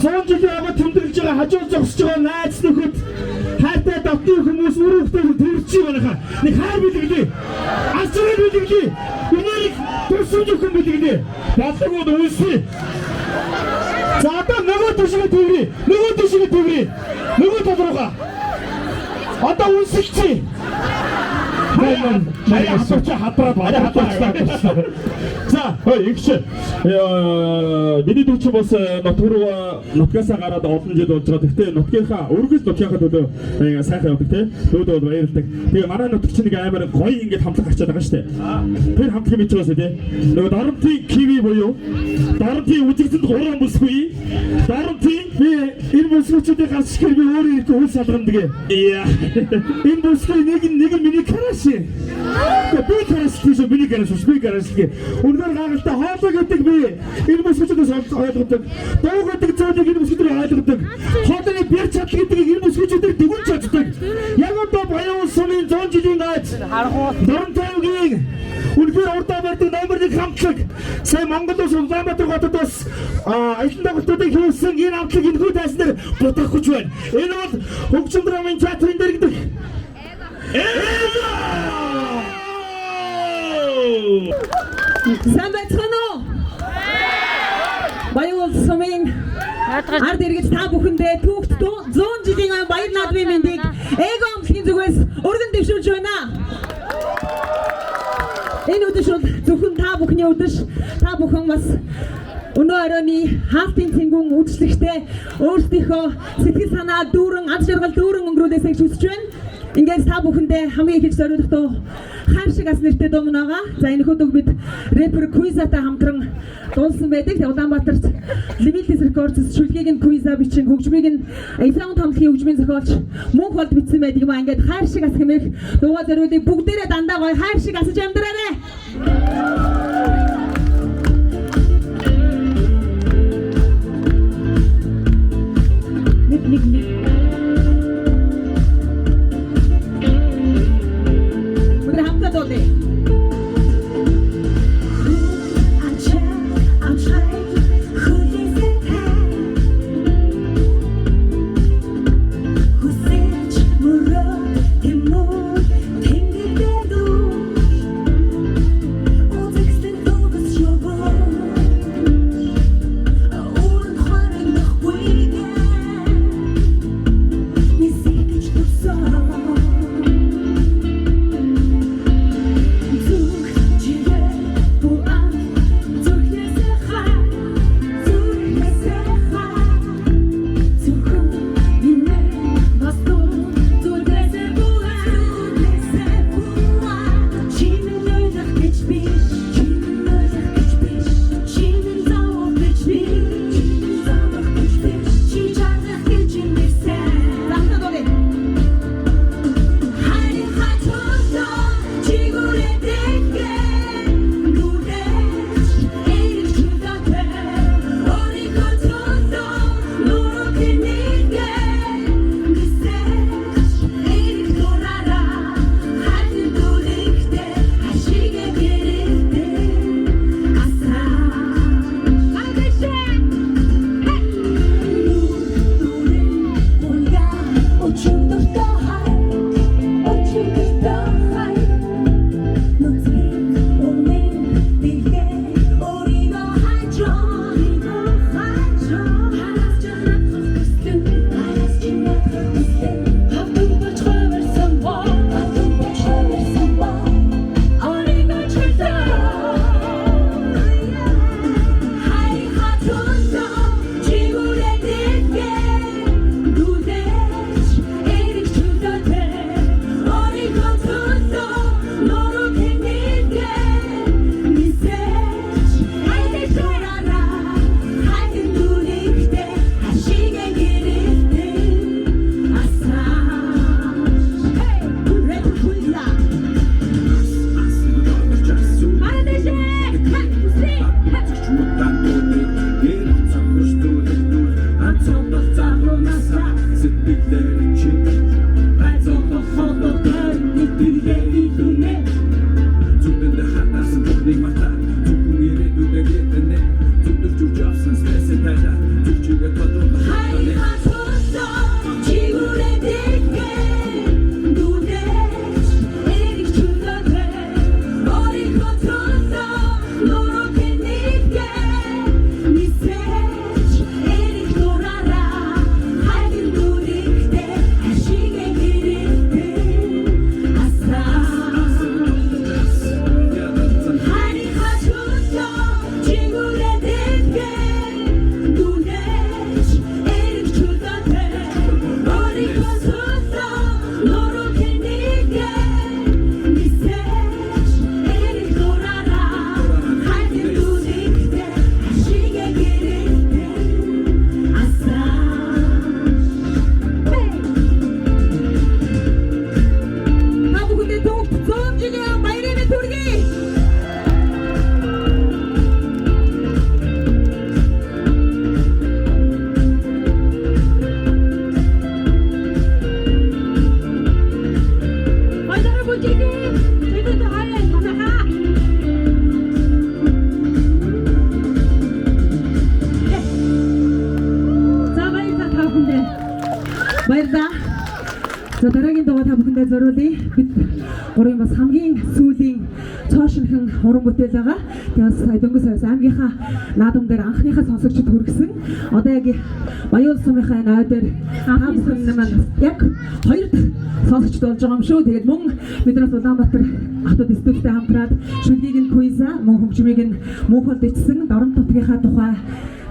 100 жилийн аваад тэмдэглэж байгаа хажууд зогсож байгаа найз нөхөд хайртай дотны хүмүүс өрөөхтэй төрж байгаа. Нэг хайр бэлгэлээ. Асрал бэлгэлээ. Үнийг төрсөн зөвхөн бэлгэлээ. Бодлогод үйлсээ. За одоо нөгөө төшгөө төврий. Нөгөө толрууга. Одоо үйлсэлцээ. Хаяа хатраа баdaa. За, ихш. Миний дүүч бас нутгруу нутгасаа гараад олон жил болж байгаа. Гэхдээ нутгийнхаа өргөж нутгийнхаа төлөө сайхан явдаг те. Төвдөө баярлдаг. Тэгээ манай нутгч нэг амар гоё ингэж хамтлаг гарчаад байгаа шүү дээ. Тэр хамтлагийг мэдж байгаас те. Нөгөө Доронтын киви буюу Доронтын үжигдэнд гурван бүсгүй. Доронтын би энэ бүсгүүчүүдийн гарч ирэх би өөрөө их үл салгамдаг. Энэ бүсгүй нэг миний караш. Би караш тийш миний караш би караш гэ. Өнөр гагалтаа хоолой гэдэг би энэ бүсгүүчүүдээс ойлгодог. Дуу гэдэг зүйлийг энэ бүсгүүчдэр ойлгодог. Хоолойны бэр чадал гэдгийг энэ бүсгүүчдэр дүгнж чаддаг. Яг одоо баян сумын 100 жилийн гайд Доронтойгийн үнэхээр урдаа барьдаг номер 1 хамтлаг. Сая Монгол улс Улаанбаатар хотод аялын дагуултуудыг хийсэн энэ хамтлаг энэхүү тайзнаар бодохгүйч байна. Энэ бол хөгжим драмын театрын дэргэдэг. Сайн байцгаана уу? Баян сумын ард иргэд та бүхэндээ түүхт 100 жилийн баяр наадмын мэндийг эго амтлагийн зүгээс өргөн дэвшүүлж байна. Энэ өдөр шууд зөвхөн та бүхний өдөр. Та бүхэн бас өнөө оройны хаалтын цэнгүүн үйлчлэгтээ өөрсдийнхөө сэтгэл санаа дүүрэн ад жаргал дүүрэн өнгөрүүлээсэй хүсэж байна. Ингээд та бүхэндээ хамгийн их зориултаа хайр шиг ас нэртэй дуу байгаа. За энэ хөдөг бид рэпер Куизатай хамтран дуулсан байдаг. Улаанбаатарт Limitless Records шүлгийг нь Куиза бичин хөгжмийг нь Sound хамтлагийн хөгжмийн зохиолч мөнх болд бичсэн байдаг юм аа. Ингээд хайр шиг ас хэмээх дуугаа зориулъя. Бүгдээрээ дандаа гоё хайр шиг асаж амьдраарай. Баярлалаа. За дараагийн дугаар та бүхэндээ зориулъя. Бид гурван бас хамгийн сүүлийн цоошинхан уран бүтээл байгаа. Тэгээ бас Дөнгөс саяс аймгийнхаа наадам дээр анхныхаа сонсогчд хүргэсэн. Одоо яг Баян сумынхаа энэ ой дээр та бүхэн маань яг 2 дахь сонсогчд болж байгаа юм шүү. Тэгээд мөн биднээс Улаанбаатар хотод студидтэй хамтраад шүлгийг нь Куиза, мөн хөгжмийг нь Мөнхөлд ичсэн Дорн нутгийнхаа тухай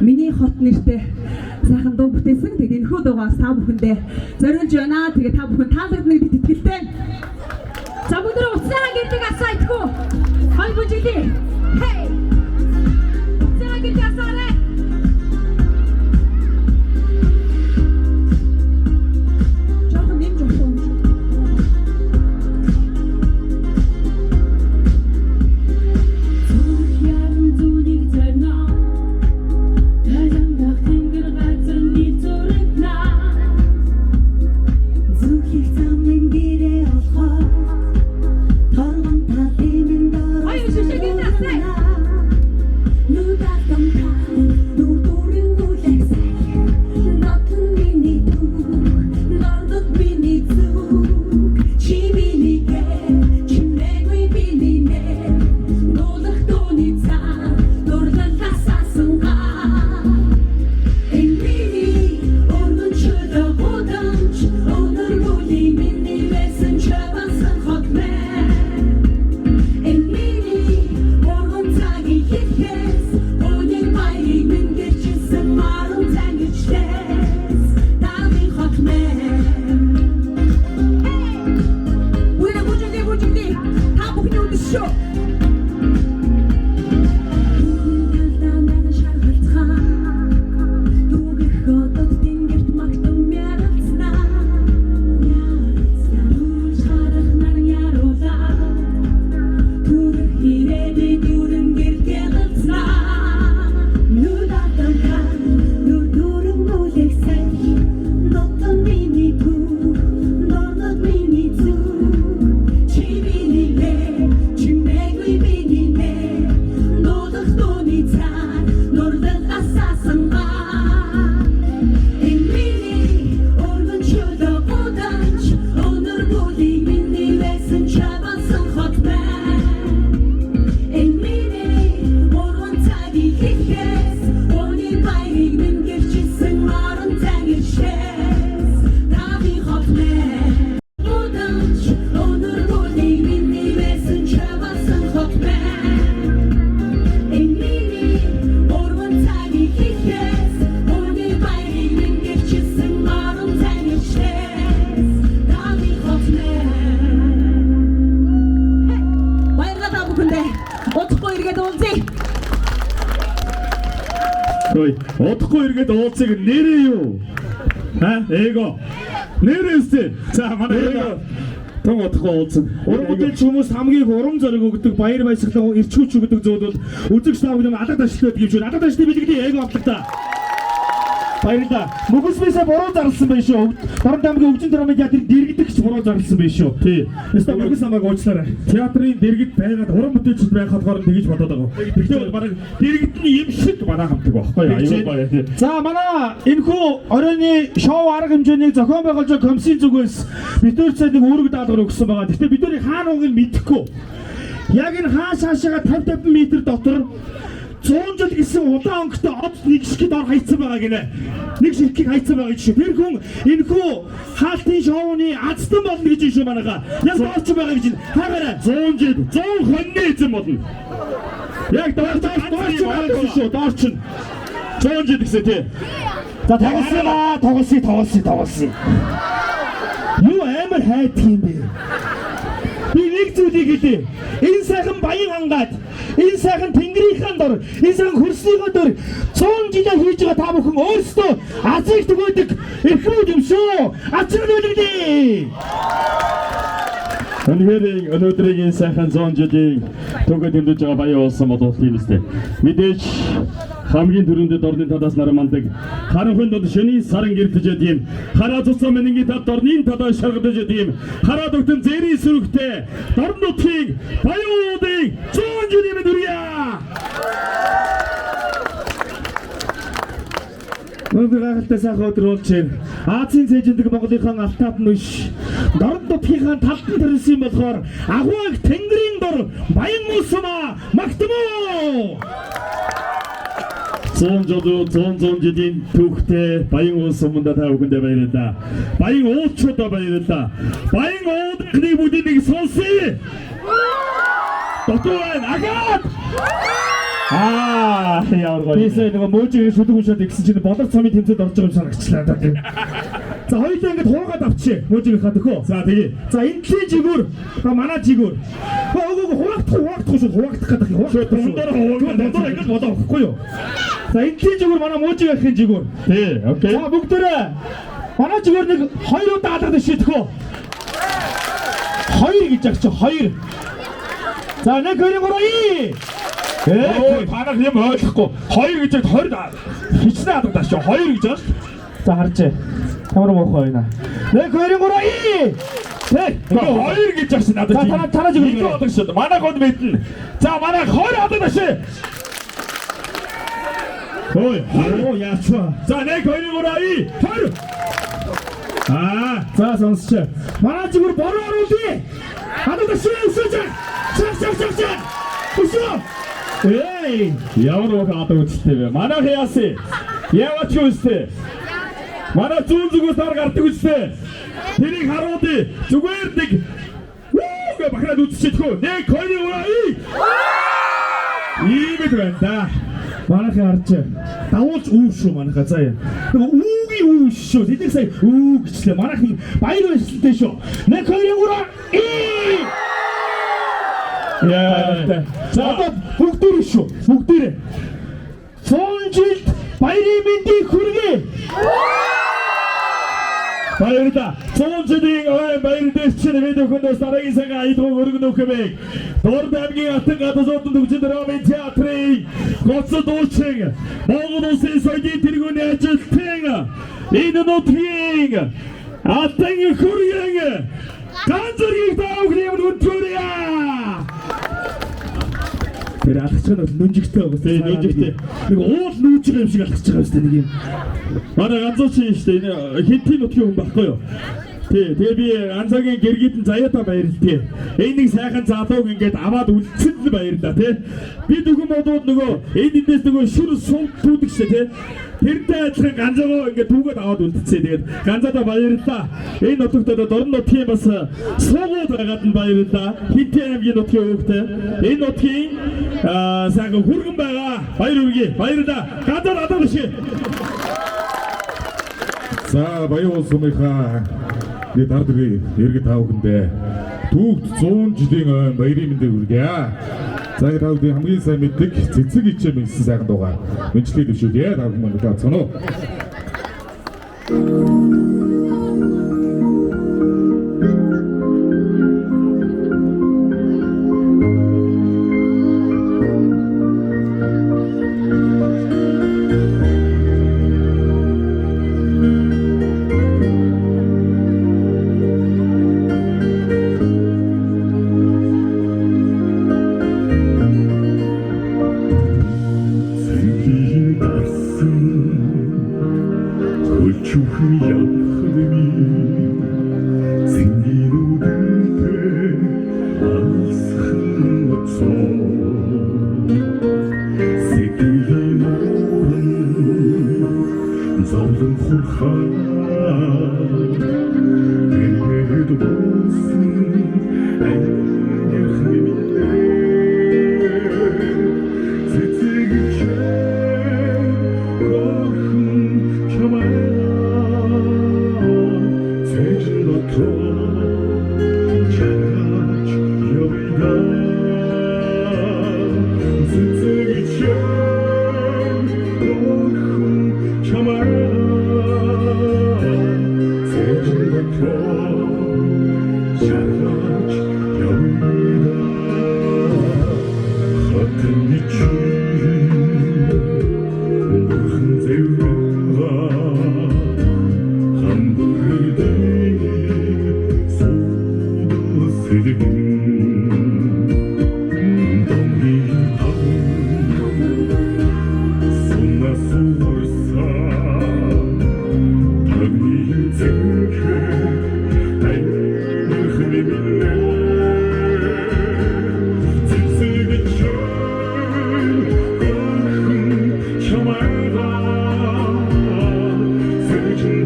миний хот нэртэй сайхан дуу бүтээсэн. Тэгээд энэ хүү дуугаас та бүхэндээ зориулж байна. Тэгээд та бүхэн таалагдана гэдэгт итгэлтэй. За бүгд уцаа гэдэг асаайтгүй. Хай бүжиглээ. Хей. Уцаа гэдэг асаарай. Жохон нэмж өгсөн. Удахгүй эргээд уулзыг нэрээ юу? Эго. Нэрээсээ. За манай эго. Том удахгүй уулзсан. Уран бүтээлч хүмүүс хамгийн урам зориг өгдөг баяр баясгалан ирчүүч өгдөг зүйл бол үзэгч та бүхэн алга ташлаад гэж байна. Алга ташлын бэлгэдийн эго авдаг та. Баярлалаа. Мөхөсмөөсөө буруу зарласан байх шүү. Дорн аймгийн өвчин драмын театрын дэргэдэгч буруу зарласан байх шүү. Тий. Эсвэл мөхөс намайг уучлаарай. Театрын дэргэд байгаад уран бүтээлчд байхад болохоор тэгж бодоод байгаа. Тэгтээ бол бараг дэргэд нь юм шиг манай хамтдаг байхгүй юу? Аюул гоё тий. За манай энэхүү оройны шоу арга хэмжээнийг зохион байгуулж комиссийн зүгээс битүүрцээ нэг үүрэг даалгавар өгсөн байгаа. Гэхдээ бид нэр хаана уг нь мэдэхгүй. Яг энэ хааш хаашаага 50 м дотор 100 жил гэсэн удаан өнгөтэй од нэг шигт ор хайцсан байгаа гинэ. Нэг шигтийг хайцсан байгаа гэж шүү. Тэр хүн энэхүү хаалтын шоуны азтан болно гэж шүү манайха. Яг дооч байгаа гэж хаагаарай. 100 жил 100 хоньны эзэн болно. Яг дооч байгаа шүү. Дооч нь 100 жил гэсэн тий. За тоглосон. Юу амар хайдаг юм бэ? Би нэг зүйлийг хэлээ. Энэ сайхан баян хангаад, энэ сайхан тэнгэрийн дор, энэ сайхан хөрсний дор 100 жилээр хийж байгаа та бүхэн өөрсдөө азыг төгөөдөг эрхмүүд юм шүү. Ачиг нүлэгдээ. Өнөөдрийн өнөөдрийн сайхан 100 жилийн төгөөд хэмжиж байгаа баян уулсан болов тийм үстэй. Мэдээж хамгийн түрүүнд дорны талаас нарамандаг харанхуйн дод шөний саран гэртэж тийм хараа цуцсан мэнгийн тал дорны талаас шаргадж тийм хараа догтон зэрийн сүрэгтэй дорн нутгийн баяуудын 100 жилийн дүрья. Өнөөдөр гайхалтай сайхан өдөр болж байна. Азийн цээжиндэг Монголынхан алтаад нүш дорд нутгийнхаа талдан төрсөн болохоор агууг тэнгэрийн дор баян мусма магтмоо. зон жилийн түүхтэй баян улс өмнөд та бүхэндээ баярлалаа. Баян уулчуудаа баярлалаа. Баян уудны бүднийг сонсъё. Дотор агаад яар гоё. Бисээ нөгөө мөөжийг шүлэг уншаад игсэн чинь болор цомын тэмцээд орж байгаа юм санагчлаа даа тийм. За хоёулаа ингэж хуугаад авчи мөөжийг хаа төхөө. За тэгээ. За энтлийн жигүүр манай жигүүр. Хуваагдах шүү хуваагдах гэдэг юм. Дундаар ингэж болоо авахгүй юу? За энтлийн жигүүр манай мөөжийг ахын жигүүр. Тий, окей. За бүгдээрээ манай жигүүр нэг 2 удаа алгад шийтгэв. 2 гэж агч 2. За нэг хоёрын гурав. Танах юм ойлгохгүй. 2 гэж 20 хичнээн хадагдаж шүү. 2 гэж байна. За харжээ. Ямар мохоо байна. Нэг хоёрын гурав. Тэг. 2 гэж агч надад. За танаа жиг болдог шүү. Манай гол мэднэ. За манай 20 хадагдаж шүү. Ой, яачаа. За нэг хоёрын гурав. 20. За сонсч. Манай зүгээр бороо оруулъя. Хадагдаж шүү. Чак. Өсөө. Эй, ямар хаадаг үстэй вэ? Манай хяаси. Яваач үстэй. Манай зүүн зүгээс дар гардаг үстэй. Тэрийг харуулъя. Зүгээр нэг гээ бахраад үсчихгүй. Нэг хоёрын ураа. Иймэд байна да. манайхаа харж давуулж үүв шүү манайхаа заяа. Нөгөө үүгийн үүв шүү. Тэдний сая үү гэчлээ. Манайхан баяр баясгалантай шүү. Нэг хоёрын ураа. Яа. За бүгдээ шүү. Бүгдээ. 100 жилд баярын мэндийг хүргэе. Баярлалаа. 100 жилийн баяр дэвчэн видеохоноос дараагийн цагаан айдгуу өргөн өгөхөмэй. Дорд аймгийн Алтан гадаасуудын төвчд драмын театрын гоцод дуучин Монгол улсын соёлын тэргүүний ажилтны энэ нутгийн алтан хүргэн ганцрыг таавхрын өнтөрья. Тэр алхацсан бол нүнжигтэй байгаа. Тийм нүнжигтэй. Нэг уул нүүж байгаа юм шиг алхаж байгаа юм нэг юм. Манай ганцуучин шүү дээ. Энэ хинтийн нутгийн хүн байхгүй юу? Тэгээ би анцаагийн гэргитэн заяатаа баярлалаа. Энэ нэг сайхан залууг ингээд аваад үлдсэнд нь баярлалаа тий. Би дөхөн бодоод нөгөө энэ эндээс нөгөө шүр сум туудаг шээ тий. Тэрнтэй адилхан ганцаагаа ингээд түүгээд аваад үлдсээ. Тэгээд ганцаадаа баярлалаа. Энэ нутагтаа дорн нутгийн бас суугаад байгаад нь баярлалаа. Хинтийн аймгийн нутгийн өвгтэй. Энэ нутгийн сайхан хүргэн байгаа. Баяр үргээ. Баярлалаа. Гадаа надад шээ. За баян улсынхаа нэг дард иргэд таавхандээ түүхт 100 жилийн баярын мэндийг хүргье. За таавд хамгийн сайн мэддэг цэцэг ичээ мэгсэн сайхан дуугаар мэнчлээ дэвшүүлье. Таавд мань таацсан уу?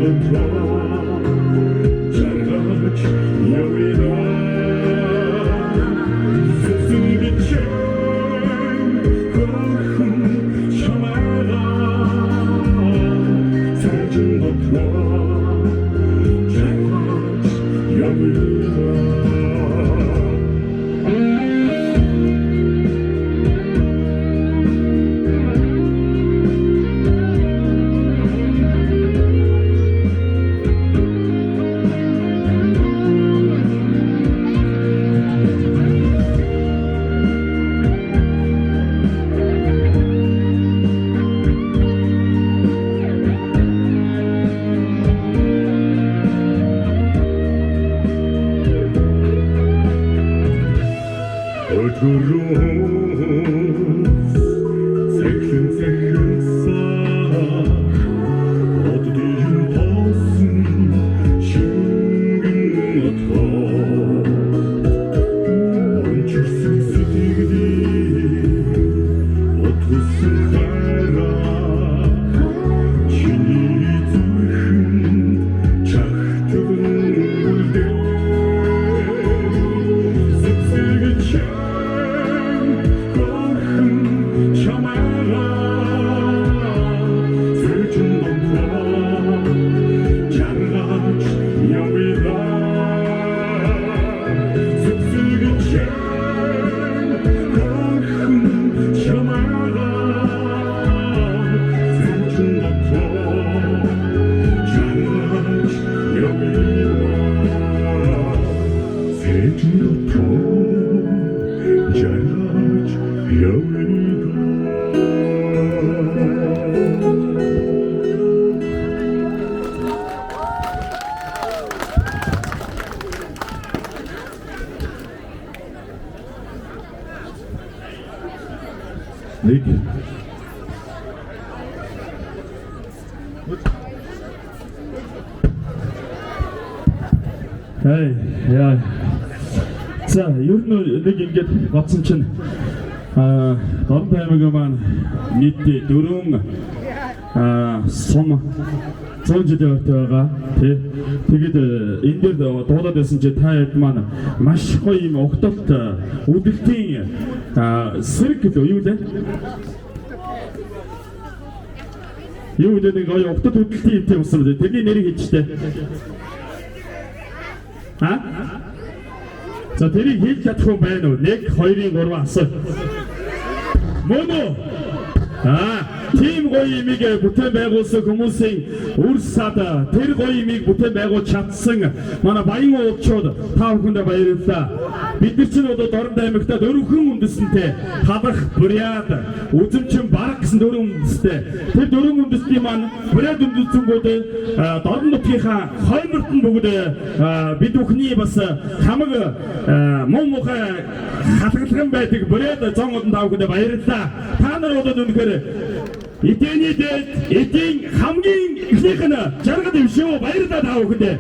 Нэг яа. За, ер нь нэг ингэж бодсон чинь Дорн аймгийн маань нийтдээ 4 сум 100 жилийн өртөө байгаа. Тэгээд энэ дээр дуулаад байсан чи та хэд маань маш гоё юм огтолт үдэлтийн сэрэг гэдэг юу вэ? Юу гэдэг нэг гоё огтолт үдэлтийн юм болсон үү? Тэрний нэрийг хэлжтэй. За тэрийг хэлж чадах юм байна уу? 1 2 3 асуу. Мөн үү? Тийм гоё имийг бүтээн байгуулсан хүмүүсийн үр сад тэр гоё имийг бүтээн байгуулж чадсан манай баян уулчууд та бүхэндээ баярлалаа. Бид нар чинь одоо Дорн аймагтаа 4 үндэстэнтэй халах, буряд, үзэмчин бараг гэсэн 4 үндэстэй. Тэр 4 үндэстний маань буряд үндэстнүүд Дорн нутгийнхаа хойморт нь бүгд бид бүхний бас хамаг муу мухай хатгалган байдаг буряд зонгод та бүхэндээ баярлалаа. Та нар одоо үнэхээр эдний дэд эдийн хамгийн ихнийх нь жаргал юм шүү. Баярлалаа та бүхэндээ.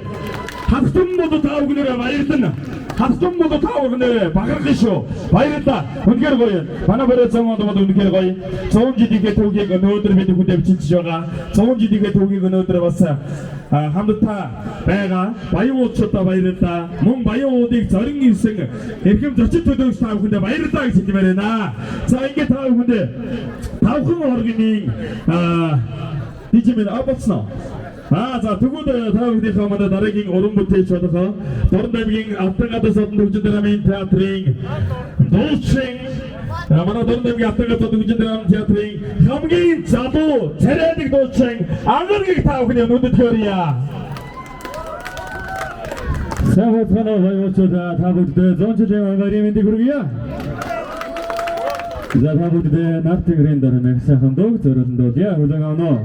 Хавтуммууд та бүхнээрээ баярлалаа. Хавтуммууд та бүхнээрээ багаргах шүү. Баярлалаа. Үнэхээр гоё. Манай барай зонгод бол үнэхээр гоё. 100 жилийн түүхийг өнөөдөр бид бүхэндээ бичиж байгаа. 100 жилийн түүхийг өнөөдөр бас хамтдаа байгаа. Баян уулчуудаа баярлалаа. Мөн баян уудыг зорин ирсэн эрхэм зочид төлөөлөгч та бүхэндээ баярлалаа гэж хэлмээр байна. За ингээд та бүхэндээ тавхан оргины дижимэн абацно. За тэгвэл та бүхнийхээ манай дараагийн уран бүтээлч болох Дорн аймгийн Алтан гадар содон төвчөн драмын театрын дуучин манай Дорн аймгийн Алтан гадар содон төвчөн драмын театрын хамгийн залуу царайдаг дуучин Ангаргийг та бүхний өнөдөд хүргье. Савцгано баярлалаа та бүхэнд 100 жилийн баярын мэндийг хүргье. За та бүхэнд нарт гэрэн дараа сайхан дуу зөөрөлд дуулъя. Хүлээн авна уу?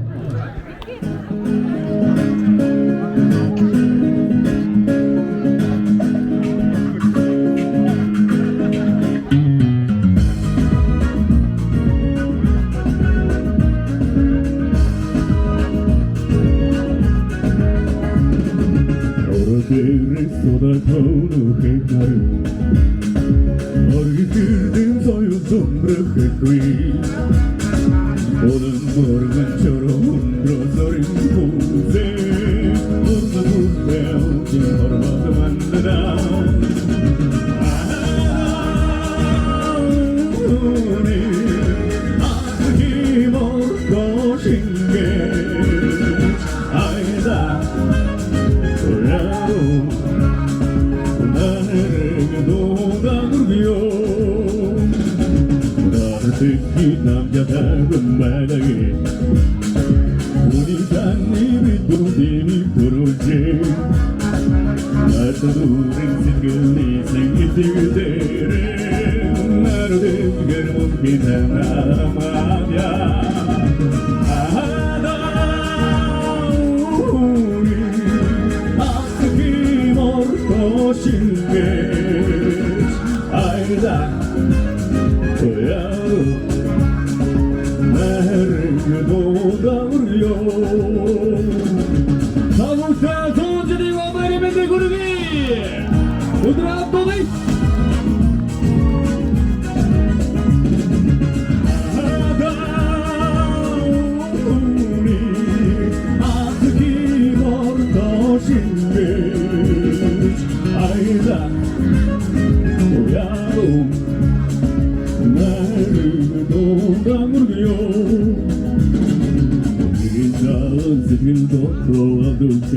Soda tono hekar Orgitildin soyu sombrı hekri Onun morgan çoro hundro zorin kuze 듣기 남자답은 말하게 우리가 니비 부르지 나도 우린 생각이 생길 그대를 나로 듣기를 못 비난하나 말야 우리 어떻게 모를 것인데 알다 보여도 나를 그도다물려 사무사 소진이와 마리맨들 구르기 오늘 앞도네 아니다 뭐야로 나를 도다물려 이런 생일도 돌아둘게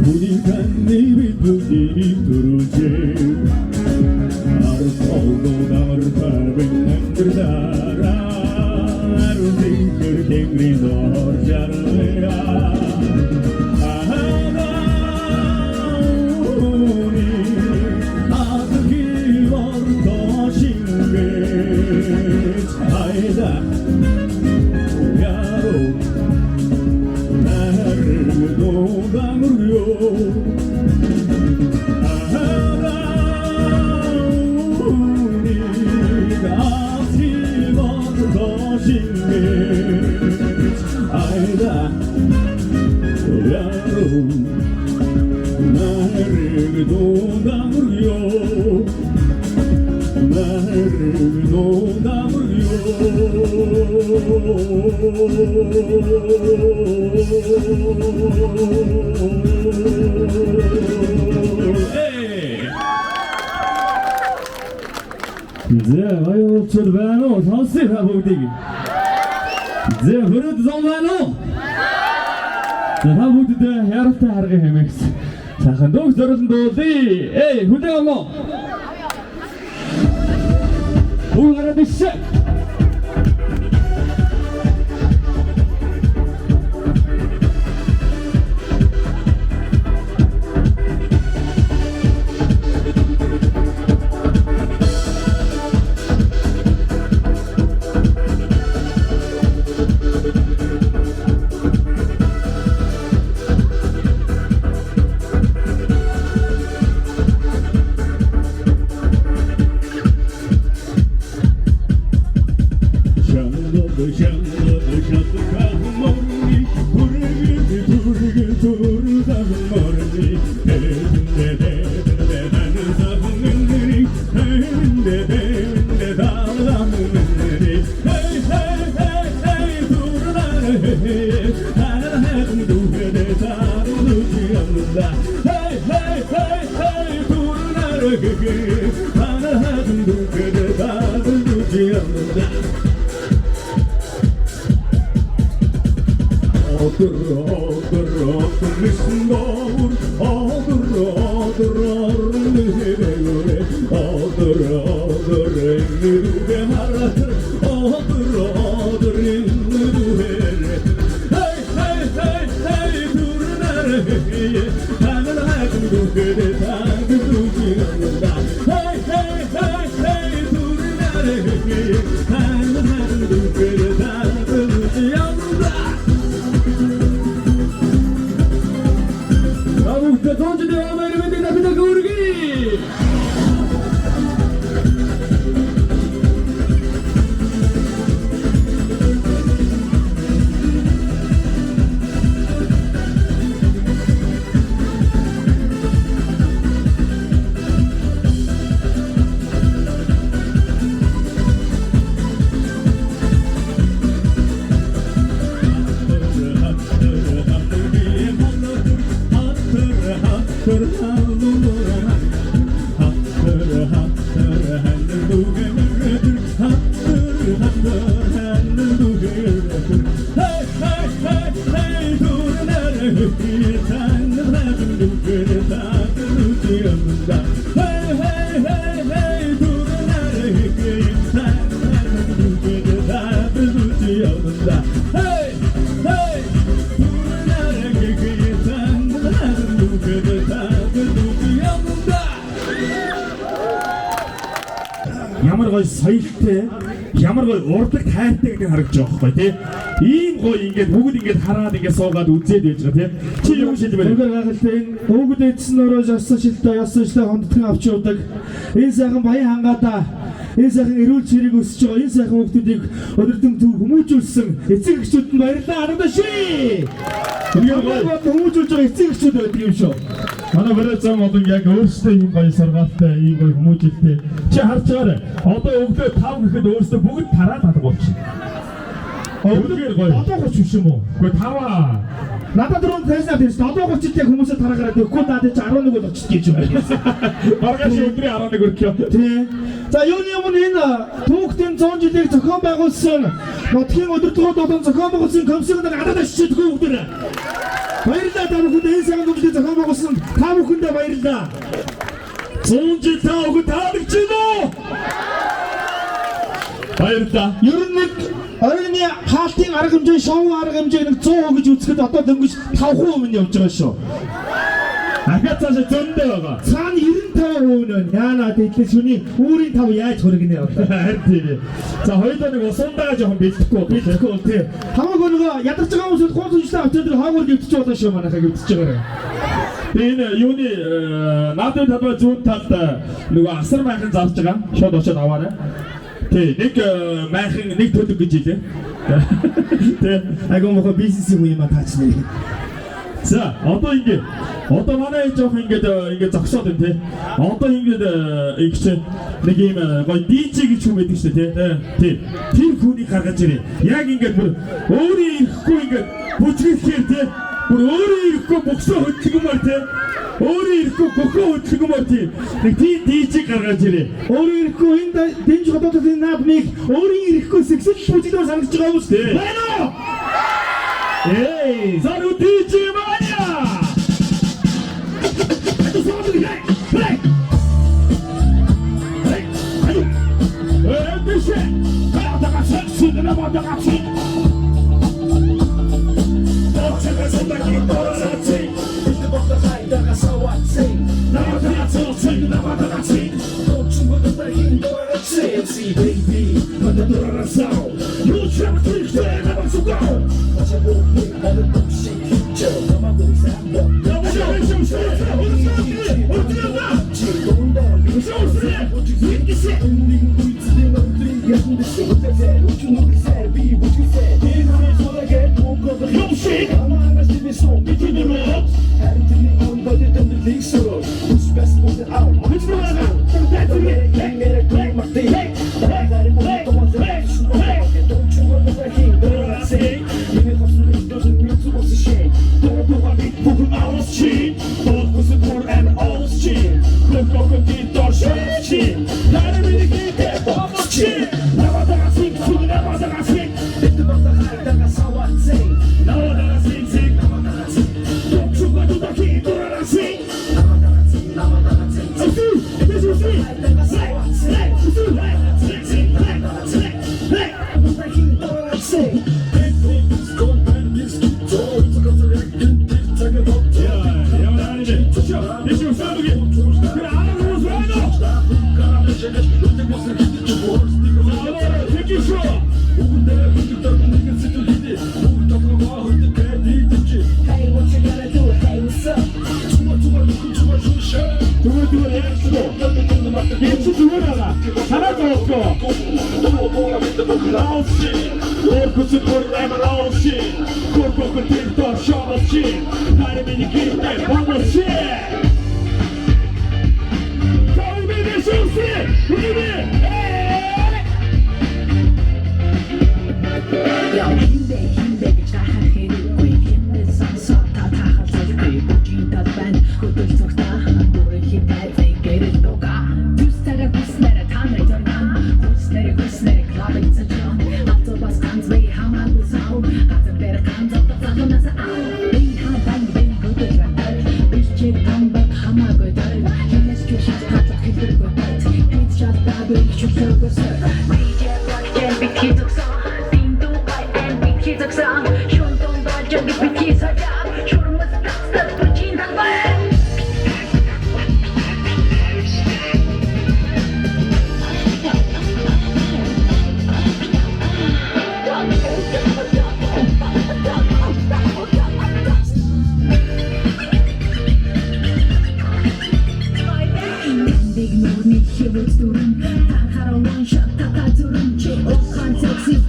우리가 네 빛이 두르지 알아서도 나를 발백난 따라 나를 생길 행리 널 잘해야 아니다 야로 나를 도다물려 우리가 집어도 것인데 아니다 야로 나를 도다물려 나를 도다물려 зе аюул байна уу сонсоо бүгдийг зе хөрөд зам байна уу та бүгдээ яралтай харгын хэмээгс сайхан дууг зориулсан дуулъя хүлээн авах уу Who got this shit? гоё соёлтой, ямар гоё урдлаг тайртай гэдэг харагдаж байгаа байхгүй тий. Ийм гоё ингээд бүгд ингээд хараад ингээд суугаад үзээд байж байгаа тий. Чи юу шилбэр? Үнээр гайхалтай энэ өвгд эдсэн өрөө ясан шилтэй ясан шилтэй хондтон авч явдаг. Энэ сайхан баян хангаада энэ сайхан эрүүл чирэг өсөж байгаа. Энэ сайхан хүмүүсийг өдөртөн төв хүмүүжүүлсэн эцэг эхчүүдэнд баярлалаа. Харагдаа ший. Үнээр гоё хүмүүжүүлж байгаа эцэг эхчүүд байдаг юм шүү. Манай барайцаа модон яг өөрсдөө ийм гоё сургаалтай, ийм гоё хүмүүжлэлтэй. Чи харж байгаарай. Одоо өвгдөө 5 гэхэд өөрсдөө бүгд тараад алгуулчих. Өвгдөр гоё. Одоо гоч биш юм уу? Гэхдээ 5аа. Надад руу фэйсбүүк дээр 7:30-д яг хүмүүсээ тараагаад өгөхгүй надад чи 11 бол очиж гэж юм байна. Маргааш өдрийн 11 хүртэл. Тий. За юуны өмнө энэ түүхтийн 100 жилийг зохион байгуулсан нутгийн өдөртгөө болон зохион байгуулсан комиссийг надад ашиглаж өгдөө. Баярлалаа та бүхэнд энэ сайн хүмүүсийг зохион байгуулсан та бүхэндээ баярлалаа. 100 жил та өгд таалагч юм уу? Баярлалаа. Ер нь нэг оройны хаалтын арга хэмжээ, шоу арга хэмжээг нэг 100% гэж үзэхэд одоо дөнгөж 5% нь явж байгаа шүү. Ахаа цаашаа зөндөө байгаа. Цаана 95% нь яанаа тэтгэл шүний үүрийн 5 яаж хөргөнэ вэ? Харин тийм. За хоёулаа нэг усундаа жоохон бэлдэхгүй тий. Хамаагүй нөгөө ядарч байгаа хүмүүсд гонцлогчтой авчаад хаагур гівтэж болно шүү манайхаа гівтэж байгаа. Энэ юуны наадын талбай зүүн талд нөгөө асар майхан зарж байгаа. Шууд очоод аваарай. Тий, нэг майхан нэг төлөв гэж хэлээ. Тий, айгуу мохо бизнесийн үе юм таачна. за, одоо манай жоох ингээд зогсоод байна тий. Одоо ингээд игч нэг юм гоё DJ гэж хүн байдаг шүү дээ тий. Тэр хүнийг гаргаж ирээ. Яг ингээд бүр өөрөө ирэхгүй ингээд бүжгэлэхээр тий. Бүр өөрөө ирэхгүй боксоо хөдөлгөмөр тий. Өөрөө ирэхгүй гөхөө хөдөлгөмөр тий. Нэг тийм DJ гаргаж ирээ. Өөрөө ирэхгүй энэ дэнж хотод энэ наадмыг өөрөө ирэхгүй сексэл бүжгэлээр санагдаж байгаа юм шүү дээ. Байна уу? Эй, зану DJ Mania!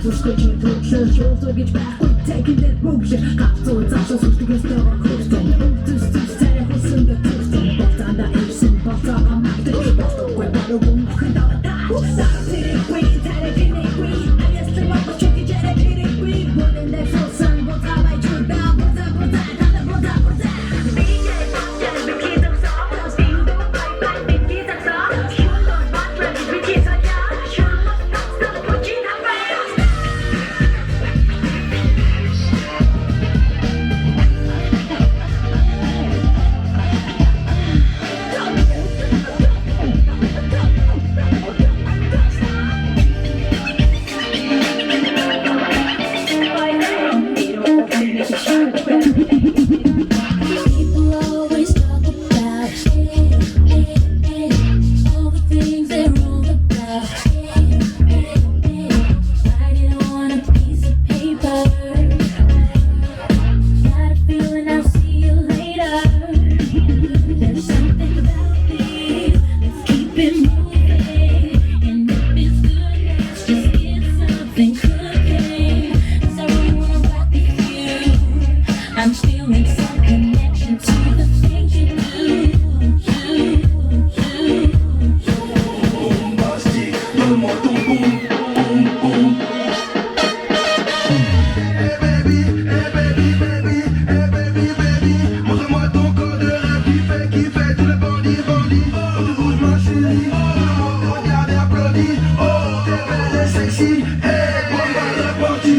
Хүчтэй чи төгшөж явуулж гэж байхгүй тэгэндээ бүгш гацуу цаашаа сүртгэс таваа хөртөн төс царай хөсөн дэ төсөн батанда ирсэн батаа мартыг батгүй баруун хандаа сарти we tell it we I just want to check it out we put in that full sun what have I do down what up People always talk about all the things they're wrong about. Write it on a piece of paper. Got a feeling I'll see you later. There's something about this. Let's keep it moving. And if it's good, let's just get something cooking. 'Cause I really wanna rock with you. I'm feeling some connection to the things you do. Montre-moi ton corps de rêve qui fait tout le bandit. Bouge ma chérie, regarde et applaudis. Oh, t'es belle et sexy, hey, bon bah c'est parti.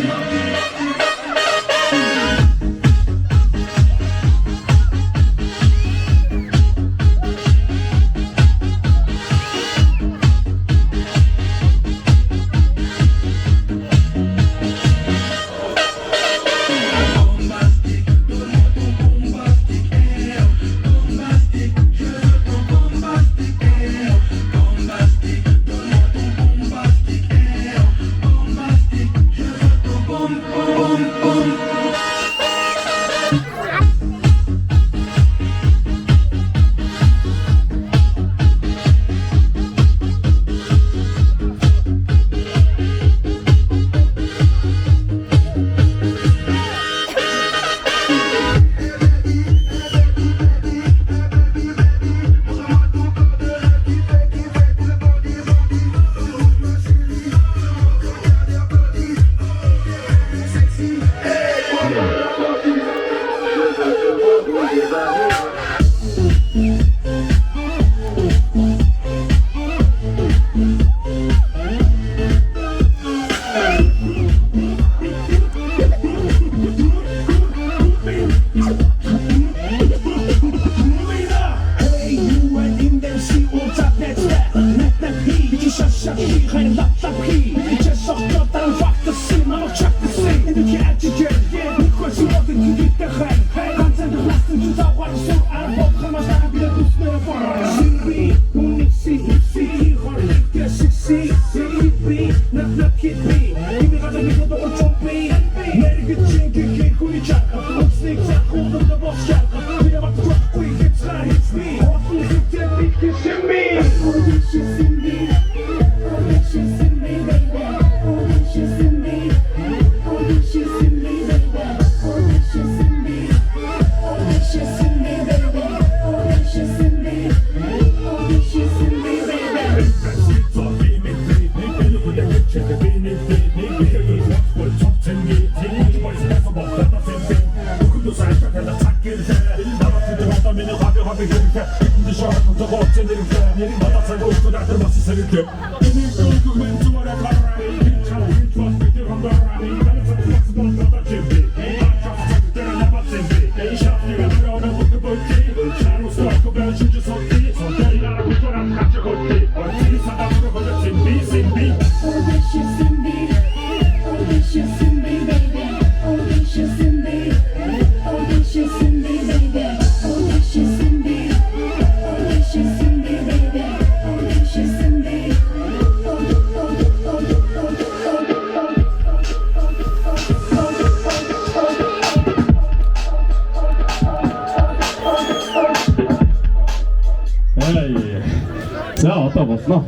За одоо болно.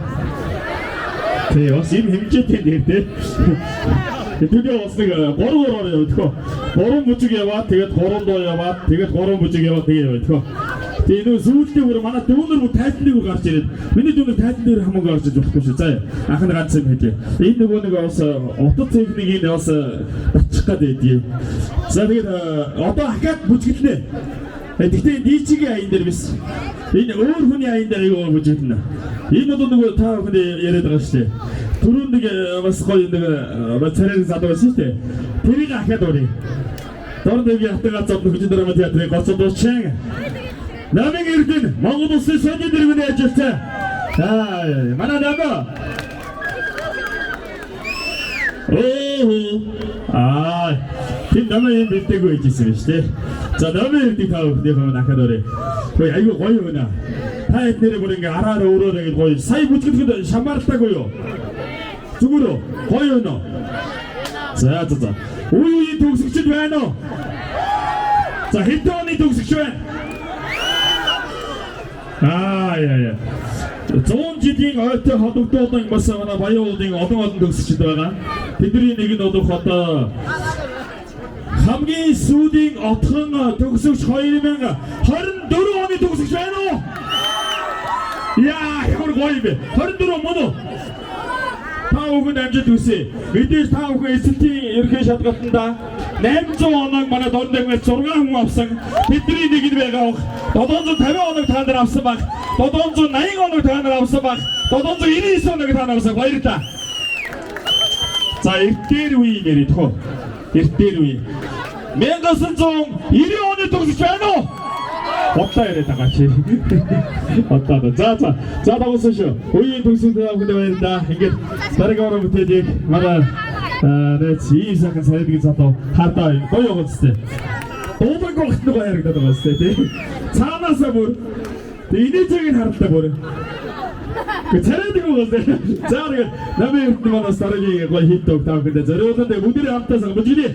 Тэгээ бас юм хэмжээтэй нэр тий. 드디어 왔으니까 고루고루 яваад 고루 бүжиг яваад тэгээд гурван яваад тэгээд гурван бүжиг яваад тэгээд яваад тэгээд нөө сүүлдээ бүр манай дүүнэр бүр тайлбарыг гарч ирээд миний дүүнэр тайлбар дээр хамаагүй гарч иж болохгүй шүү. За анхны ганц юм хэлье. Энэ нөгөө нэг бас утас техникийг бас батчих гэдэг. За тэгээд одоо ахаад бүжиглэнэ. Гэхдээ дийчигийн аян дээр биш. Энэ өөр хүний аян дээр аяг бүжиглэнэ. Энэ одоо нөгөө та бүхэн яриад байгаа шүү дээ. Түрүүн нэг бас гоё нэг царайг задуулсан шүү дээ. Тэрийг ахаад өрий. Дордог ятгаа зов нөхөж драма театрын гоцод дууссан. Намын эрдэн Монгол улсын соёлын дэргэний ажилтан. Манай намаа. Тэр намаа юм бэлдээгүй хийжсэн шүү дээ. За намын эрдийг та бүхэн ахаад өрий. Хөөе айгүй гоё байна. Та эднэрээ бүр ингээ араараа өрөөрэй гэж гоё. Сая бүжгэлэхэд шамаарлаагүй юу? Зүгээр үү? Гоё байна уу? За. Үеийн төгсөгчд байна уу? За хэдэн оны төгсөгч байна? Яа. 100 жилийн ойтой холбогдуулан бас манай баян уулын олон төгсөгчд байгаа. Тэдний нэг нь одоо хамгийн сүүлийн отхон төгсөгч 2024 оны төгсөгч байна уу? Яа, ямар гоё бэ? 24 мөн үү? Та бүхэн амжилт хүсье. Мэдээж та бүхэн эсэлтийн ерхий шалгалтанда 800 оног манай дорногмээс 6 хүн авсан. Тэдний нэг нь байгаа. 750 оног та нар авсан баг. 780 оног та нар авсан баг. 799 оног та нар авсан. Баярлалаа. За эртээр үе нэрээ тхөө. Эртээр үе. 1990 оны төгсөж байна уу? Бодлоо яриад байгаа чи. Бодлоо. За тавсан шүү. Үеийн төгсөнд авахд баярлалаа. Ингээд дараагийн орон бүтээлийг манай ийсахан сайдгийн цатав хардаа гоё гоцтой. Дуудаг гохт нэг яригдаад байгаа сте тий. Цаанаасаа бүр инээжийг нь харлаа бүр. Гэцэрдэг үгтэй. За тэгээд намын эрдэнэ манаас дараагийн гоё хит дог тавхад зориулсан дээр бүгдээ хамтаа сангажээ.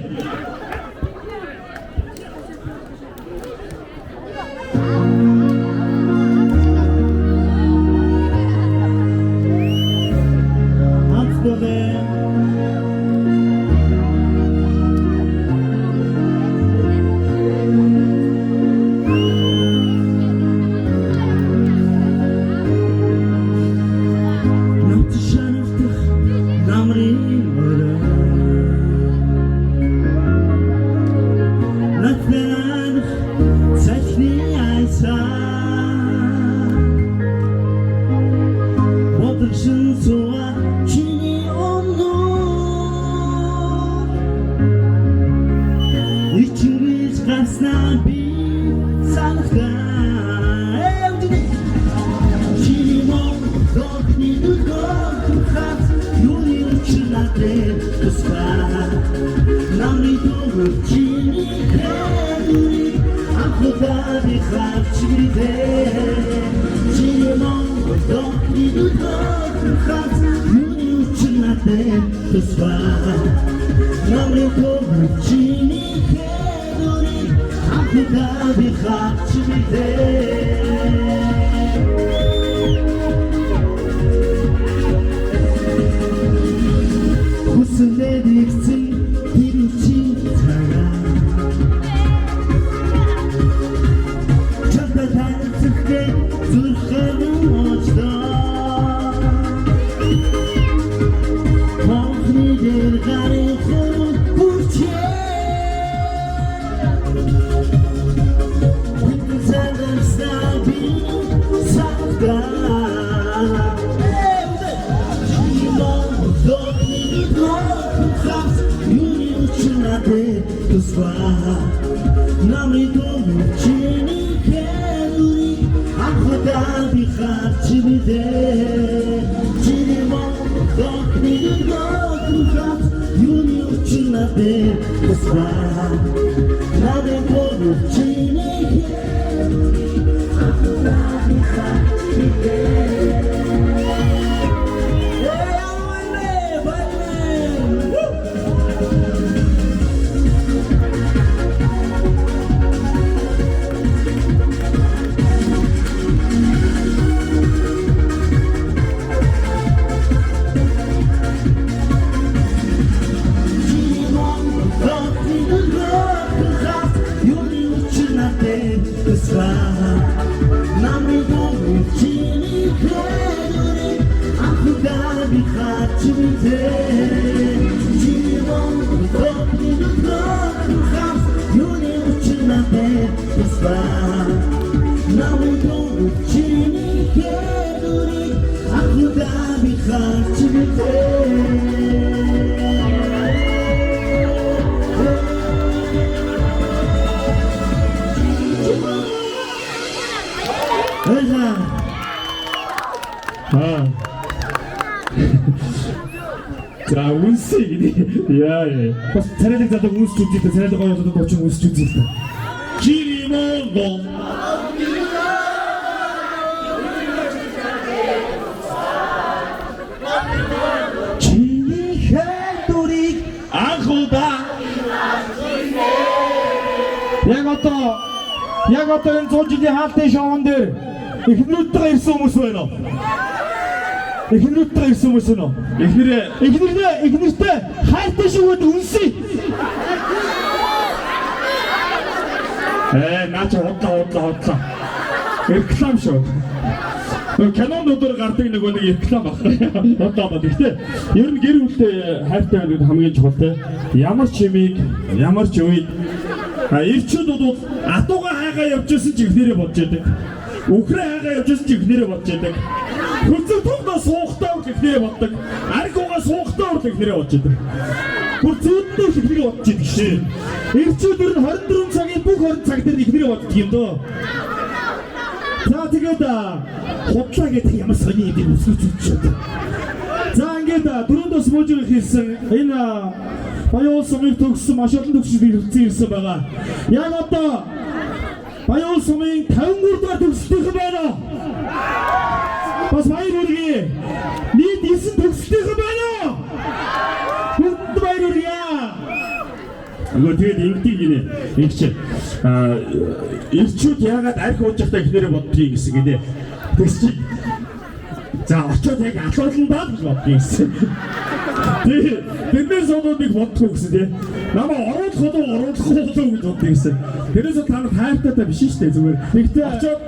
тусгай намайг өвчний хэрэг анхудаа би хаач мэдээ живон топний хам юуны үчнэтэй тусгай намайг өвчний хэрэг анхудаа би хаач мэдээ За үнсийг яа бас царайлаг задаа үнсч үзээ царайлаг гоёсод бочин үнсч үзээ Жиримонго чиний хайдурыг анхудаа яг одоо энэ 100 жилийн хаалтын шоунд дээр эхнэрүүдтэйгээ ирсэн хүмүүс байна уу? Эхнэрүүдтэйгээ ирсэн хүмүүс байна уу? Эхнэртэй хайртай шиг үд үнсий. Наача хотлоо. Реклам шүү. Кинонуудаар гардаг нэг реклам багтай. Одоо ба гэхдээ ер нь гэр бүлтэй хайртай байдаг хамгийн чухал те. Ямар ч үеийг ирчүүд бол атууга хайгаа явж ирсэн ч ихнэрээ бодж яадаг. Үхрээ хайгаа явж ирсэн ч ихнэрээ бодж яадаг. Хөлцөг тугнаа суухтаа ихнэрээ боддог. Аргуугаа суухтаа ихнэрээ бодж яадаг. Хөлцөдөө ихнэрээ бодж яадаг шээ. Ирчүүд ер нь 24 цагийн бүх 20 цаг дээр ихнэрээ боддог юм дөө. За тэгээд худлаа гэдэг ямар сони юм бэ үсгүүчүүд. За ингээд дөрөвдөөс мужиг хийсэн энэ Баян сумыг төгссөн маш олон төгсөлт ирсэн байгаа. Яг одоо Баян сумын 53 дахь төгсөлтийнхэн байна. Бас баяр хүргэе. Нийт 9 төгсөлтийнхэн байна. Бүгд баяр хүргэе. Нөгөө тэгээд ингэдэг гинэ. Ингэч ирчүүд яагаад арх ууж явахдаа ихнэрээ боддгийг гэсэн гинэ. Тэгс чи за очоод яг алууландаа л боддгийг гэсэн. Тэднээс одоодыг боддгоо гэсэн тий. Намаа оруулахгүй гэж боддог гэсэн. Тэрээс та нар хайртайтай биш шүү дээ зүгээр. Тэгтээ очоод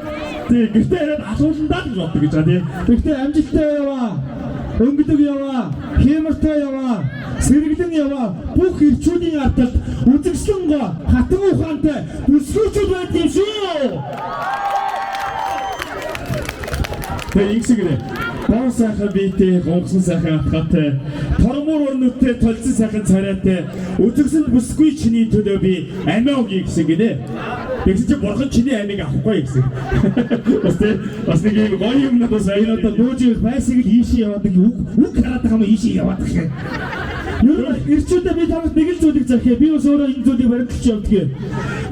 тий гэртээ яриад алууландаа л боддог гэж байгаа тий. Тэгтээ амжилттай яваа. Өнгөлөг яваа. Хэмэртэй яваа. Сэргэлэн яваа. Бүх ирчүүдийн ардад үзэгслэн хатан ухаантай бүсгүүчүүд байдаг юм шүү. Тэгээ ингэсгэрээ гон сайхан биетэй, гонгсон сайхан атгатай, тормуур өрнөттэй, толцсон сайхан царайтай, үзэгсэл бүсгүй чиний төлөө би амиа өгье гэсэн гинэ. Тэгсэн чи бурхан чиний амийг авахгүй гэсэн. Бас нэг юм гоё юм надад сайн одоо нөөж байсыг л ийшээ яваад үг хараад байгаа юм ийшээ яваад гэх. Ирчүүдээ би танаас нэг л зүйлийг зархээ. Би бас өөрөө энэ зүйлийг баримталж явдаг.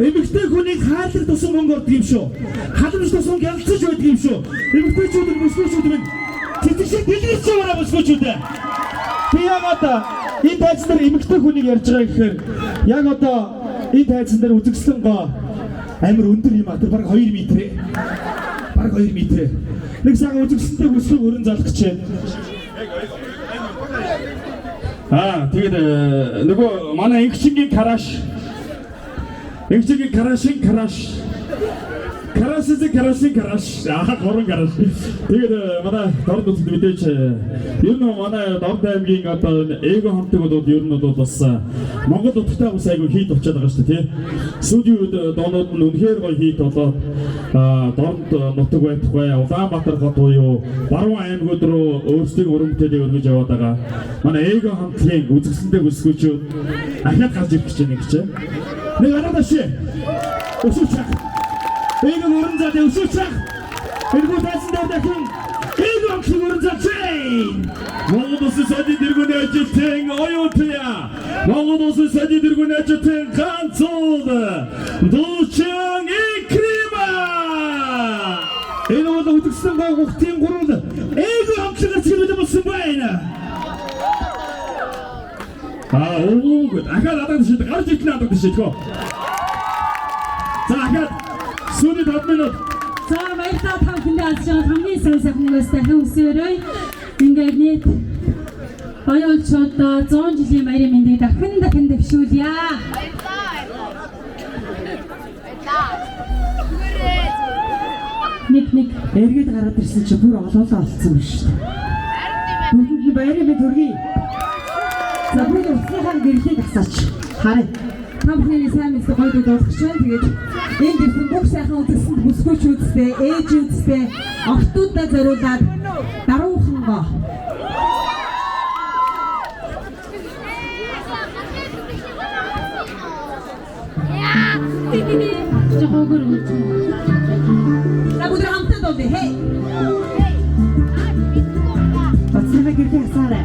Эмэгтэй хүнийг хаалт тусан мөнгө ордог юм шүү. Халамж тусан гялцаж байдаг юм шүү. Эмэгтэйчүүд нь бүсгүүчүүд минь цэцэг дэлгэрч яваараа бүсгүүчүүдээ. Би яг одоо энэ тайзан дээр эмэгтэй хүнийг ярьж байгаа гэхээр яг одоо энэ тайзан дээр үзэгслэн амар өндөр юм а. Тэр бараг 2 м. Бараг 2 м. Нэг цагаан үзэгсэлтэй бүсгүй өрн залах гэж байна. Тэгээд нөгөө манай ингчингийн караш горон гараж. Тэгээд манай дорд үзэд мэдээж ер нь манай Дорд аймгийн одоо эго хамтыг бол ер нь бол бас Монгол утгатай бас айгүй хийд очиад байгаа шүү дээ тий. Сүүлийн үед доонууд нь үнэхээр гоё хийд болоод Дорд нутаг байтугай Улаанбаатар хот буюу Баруун аймагуд руу өөрсдийн өрөмтөлийг өргөж яваад байгаа. Манай эго хамтгийн үзэсгэлэнтэй бүсгүүчүүд ахаад гарч ирэх гэж байна гэж. Нэг аргааш өсөж эго өрн зад өсөж энэ тайзан дээр дахин эго өрн зад Монгол улсын соёлын дэргэний ажилтан оюутя. Монгол улсын соёлын дэргэний ажилтан ганцууд Дуучин Икрима. Энэ бол үзэгсэн гогтын гурван эго хамтлагаас хэлээд болсон байна. Good. Ахаад надад шийдэ гарч ирэх надад шийдгөө. За ахаад сүүлийн 5 минут. За баярлалаа та бүхэндээ алж байгаа хамгийн сайхан настай хүмүүсээрээ ингээд нийт оюутнууд 100 жилийн баярын мэндийг дахин дэвшүүлье. Нэг Эргээд гараад ирсэн чи бүр олоолаа олцсон байна шүү дээ. Бүгд баярын мэд хүргэе. За бүгд уцныхаа гэрлийг асаач. Харъя. Та бүхний сайн мэдээ гоё дуу болох чинь тэгээд энэ гэрсэн бүх сайхан үзэлсэнд бүсгүйчүүдтэй, ээжүүдтэй, охтуудаа зориулаад даруухангоо жохогор үз. За бүгд хамтдаа дуулъя. Хей. Уцныхаа гэрлийг асаарай.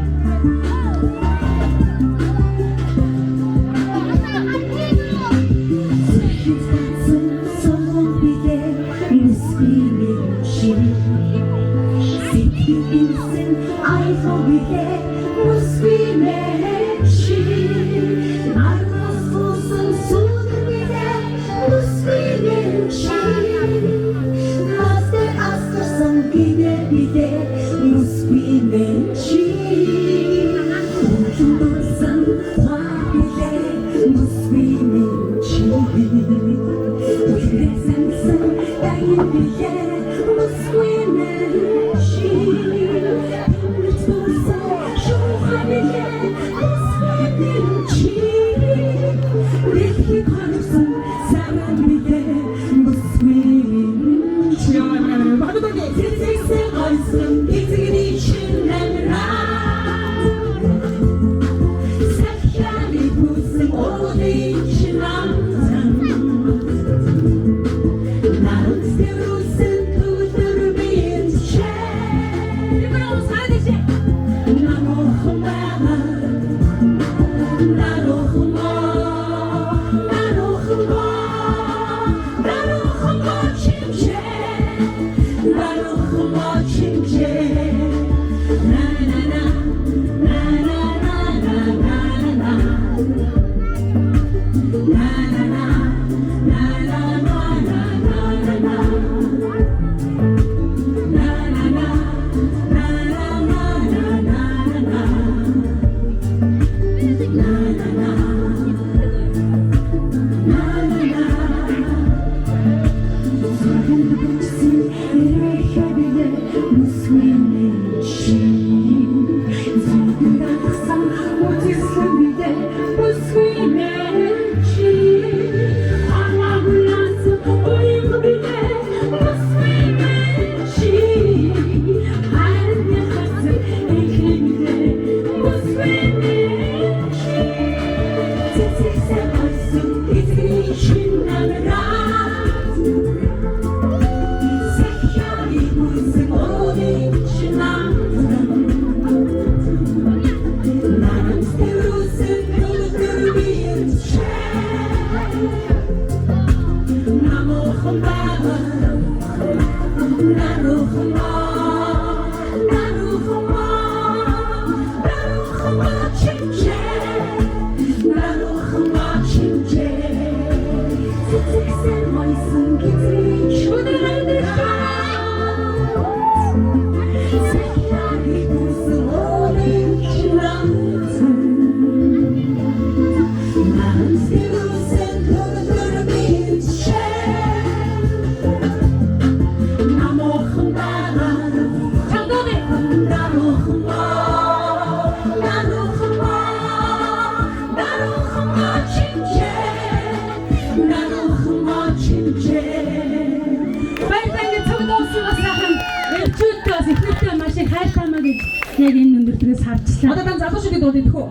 Яг энэ өндөрлөгөөс харчлаа. Одоо та залуу шиг дуулъя тэхүү.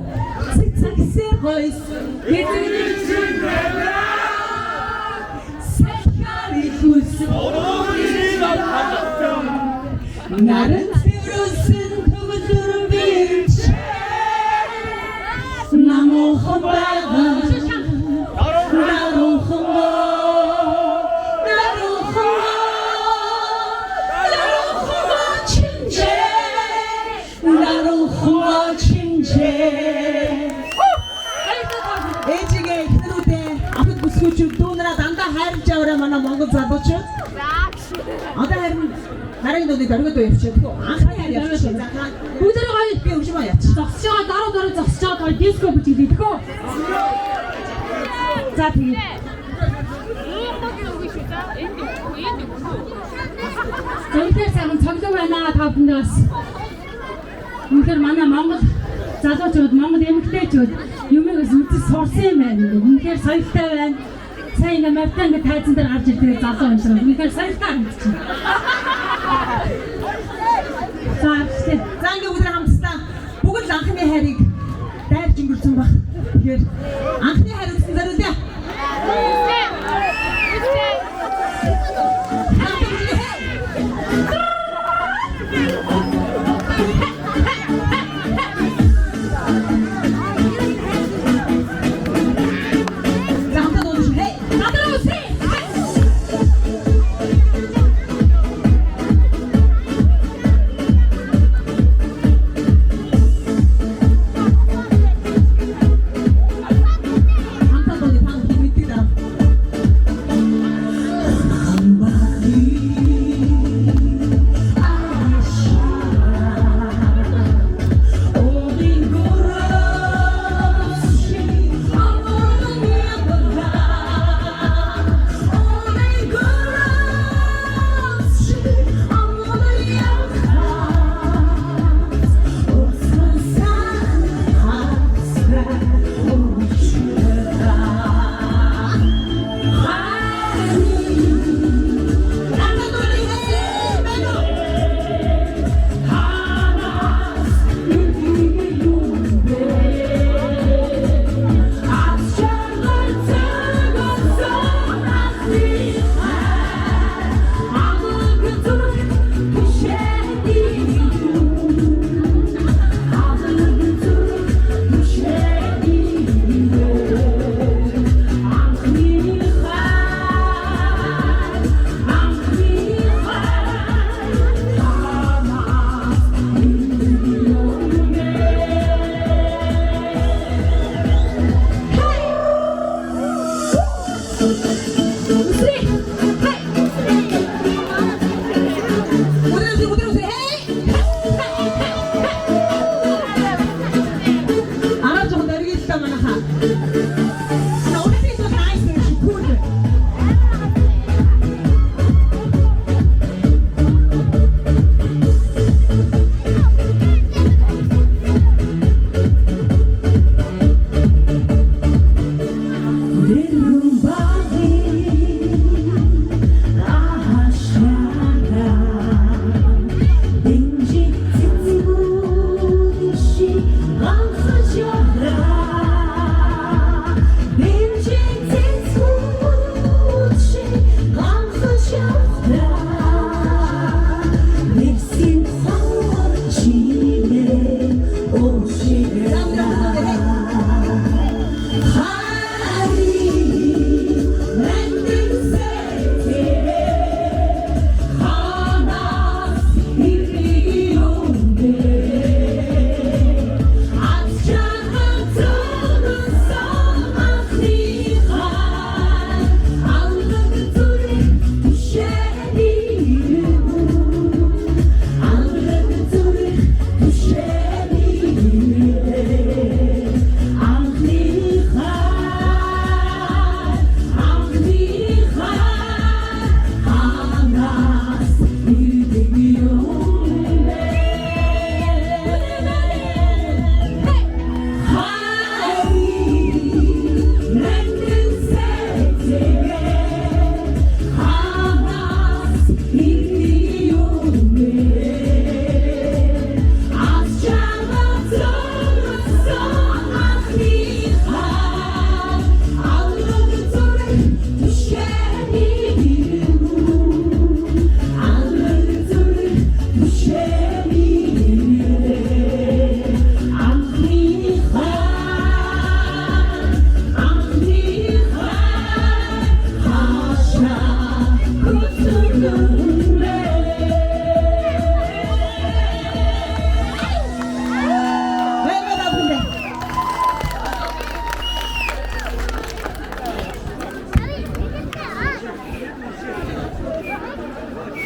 Цэцэгсээ гойс. Эцэгний чинь байваа. Сахари хүс. Наран тэрүсэн төгөлөр бич. Намохон бага. Ээжигээ ихнэрүүдээ ахад бүсгүүчүүд дүүнараа дандаа хайрлаж аваарай манай монгол залуучууд. Одоо харин дуудыг оргид явчихсан. Анхны хайр явчихсан. Бүгдээ гоё би өвчмөө яач. Зогсож байгаа дараа зогсож байгаа диско бүжиглээ тэхөө. За тэгээ. байна та бүхэндээ. Үнэхээр манай Монгол залуучууд, Монгол эмэгтэйчүүд юмыг үзэж сурсан юм байна. Үнэхээр соёлтой байна. Сайн ингээ мартаа ингээ тайзан дээр гарч ирдэг залуу юм шиг. Үнэхээр соёлтой хамтчихна. За ингээ өдөр хамтдаа бүгд л анхны хайрыг дайрч өнгөрсөн баг. Тэгэхээр анхны хайр үзсэн зориулъя.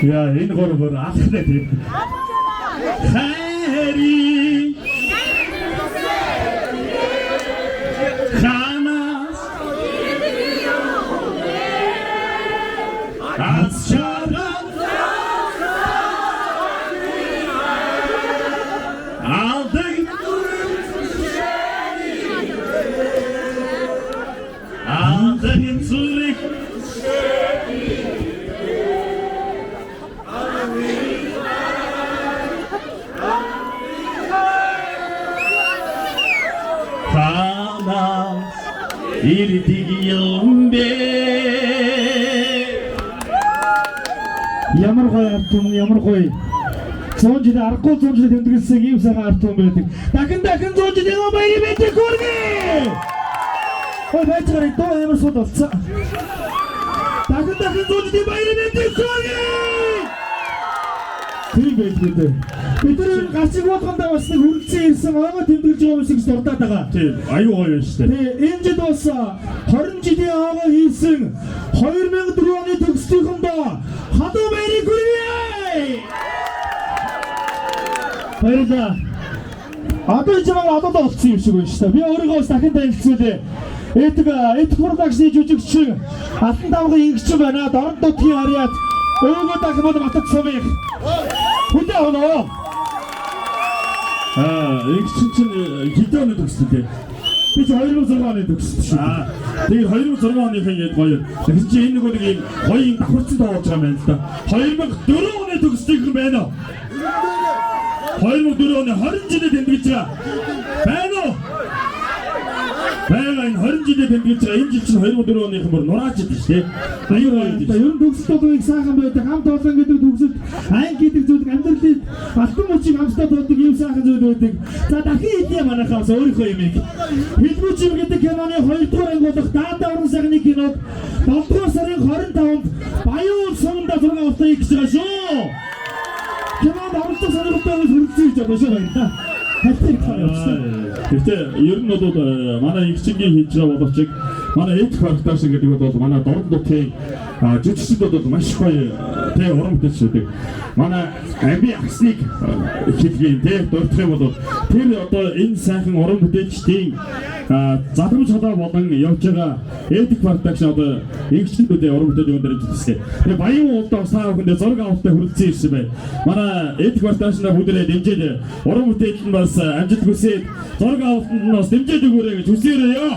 Яа, энэ гурваар алхнаа тийм. Хайри. Хамас. Ачара. Ямар гоё ард түмэн, ямар гоё. 100 жилийн аргагүй 100 жилийн тэмдэглэсэн ийм сайхан ард түмэн байдаг. Дахин 100 жилийн баяр мэндийг хүргэе. Ой байцгаараа доо ямар сууд болцсон. Дахин 100 жилийн баяр мэндийг хүргэе. Тийм байдаг дээ. Бид нар гацыг болгондоо бас нэг үргэлжлэн ирсэн ойгоо тэмдэглэж байгаа юм шиг дурдаад байгаа. Тийм, аюу гоё байна шүү дээ. Тэгээ энэ жил бас 20 жилийн ойгоо хийсэн 2004 оны төгсгийнхөндөө хадуу баярыг хүргэе. Баярлалаа. Одоо жимээ одоо болцсон юм шиг байна шүү дээ. Би өөрийгөө бас дахин танилцуулъя. Эт продакшны жүжигчин Алтан давгын ингэгч байна. Дорн дутгийн харьяат өвгөө дахин бол Батад сумын хүлээ авнаа. Ингэгч чинь хэдэн оны төгссөн дээ? Би 2006 оны төгссөн шүү. Тэгээд 2006 оныхын яг гоё. Тэгэхээр чи энэ нэг ийм гоё юм давхарцсан тоож байгаа юм байна л да. 2004 оны төгссөн юм байна уу? 2004 оны 20 жилийн тэмдэглэж байгаа. Байна уу? Байна, 20 жилийн тэмдэглэж байгаа. Энэ жил чинь 2004 оных юм бүр нураач идэв шүү дээ. Аюу гоё идэв. Ер нь төгсөлтөд сайхан байдаг. Хамт олон гэдэг төгсөлт анги гэдэг зүйл амьдралын алтан мөчийг хамтдаа дууддаг ийм сайхан зүйл байдаг. За дахин хэлье манайхаас өөрийнхөө юмыг. Хэлбүүч юм гэдэг киноны 2 дугаар ангуулах даатаа уран сайхны кинод 7 дугаар сарын 25-нд Баян суманда зураг авалтаа хийж байгаа шүү. Кинонд оролцох сонирхолтой хүмүүс хүрэлцэн хийж байгаа шүү баярлалаа. Хатдаг тавьчихсан. Гэхдээ ер нь бол манай игчингийн хийж байгаа боловч манай эд факташ гэдэг бол манай дорн дутгийн жүжигчид бол маш их гоё тэ уран бүтээлчдэг. Манай амби аксныг хэлгийн тэ дурдах юм бол тэр одоо энэ сайхан уран бүтээлчдийн задрам цалаа болон явж байгаа эд факташ одоо игчнүүдийн уран бүтээлийн өндөр зүйлсээ. Тэгээ баян уулдаа саа бүхэндээ зураг авалтаа хүрэлцэн ирсэн бай. Манай эд факташна бүдэрээ дэмжиж уран бүтээл нь бас амжилт хүсээд зураг авалтанд нь бас дэмжиж өгөөрэй гэж хүсээрээ.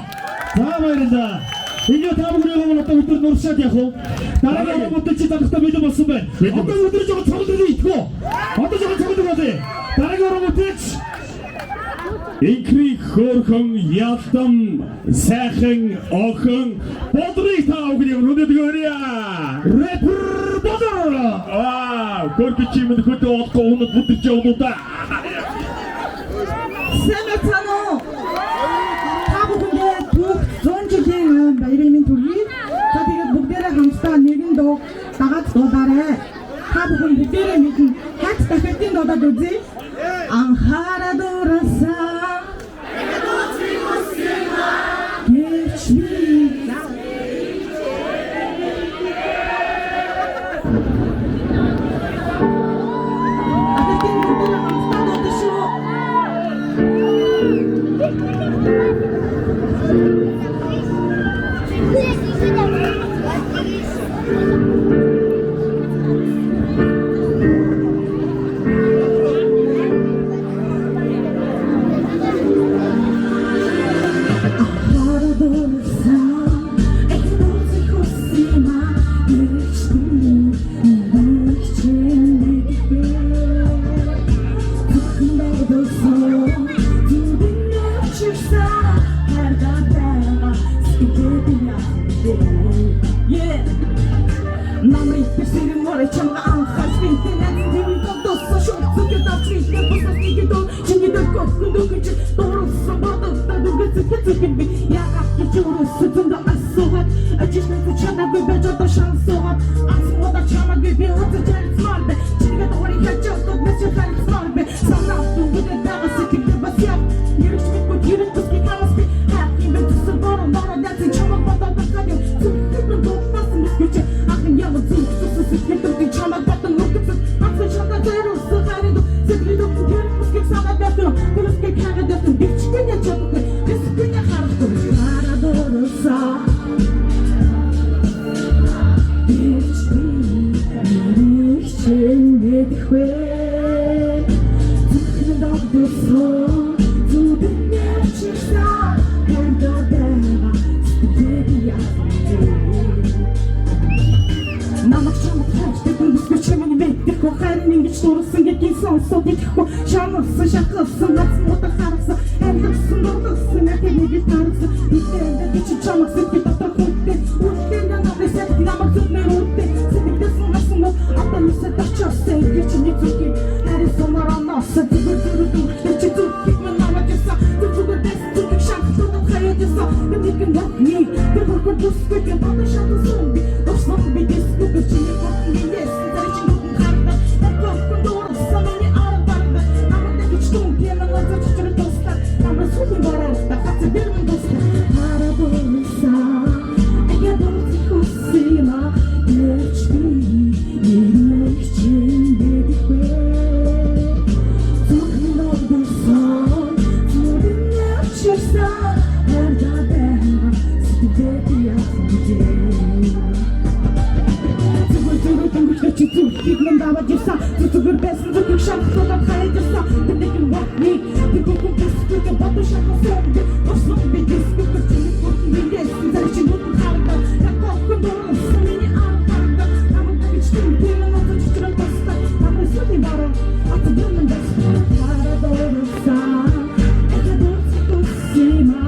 За баярлалаа. Ингээ та бүхэн одоо өдөр нуршаад явах уу? Дараагийн работод чи танахтаа бэлэн болсон байна. Одоо өдөр жоо цогцолтой итгэв. Одоо жоо цогцолтой байна. Дараагийн работод Инкри хөрхөн ялтам сайхан охин бодрыг таавах юм өнөдгөө өрья. рэпер бодор. Горки чимэд хөтө олохгүй өнөд бүдэрч явуулаа. Сэмэтано. Та бүхэндээ бүх 100 жилийн баярын мэнд хүргэе. За тэгээд бүгдээрээ хамтдаа нэгэн дуу дагаад дуудаарай. Та бүхэн бүгдээрээ нэгэн хат дахиадын дуудаад үзье. Анхаарад урасаа. Зүрхийг минь даваад юусан зүгэр байсан зүрхийг шахалтаа хайжсан тэнийг ватни тэнгуү бүсгүйг бодож шахасан ослон би дискүг чимгүүт нэгээс зэрэг нүд хардаг такохын дурсан миний аргад намайг бичсэн тийм нэг зүйл баста намайг сүний бараа атдын дэс парадорсан это дурс сима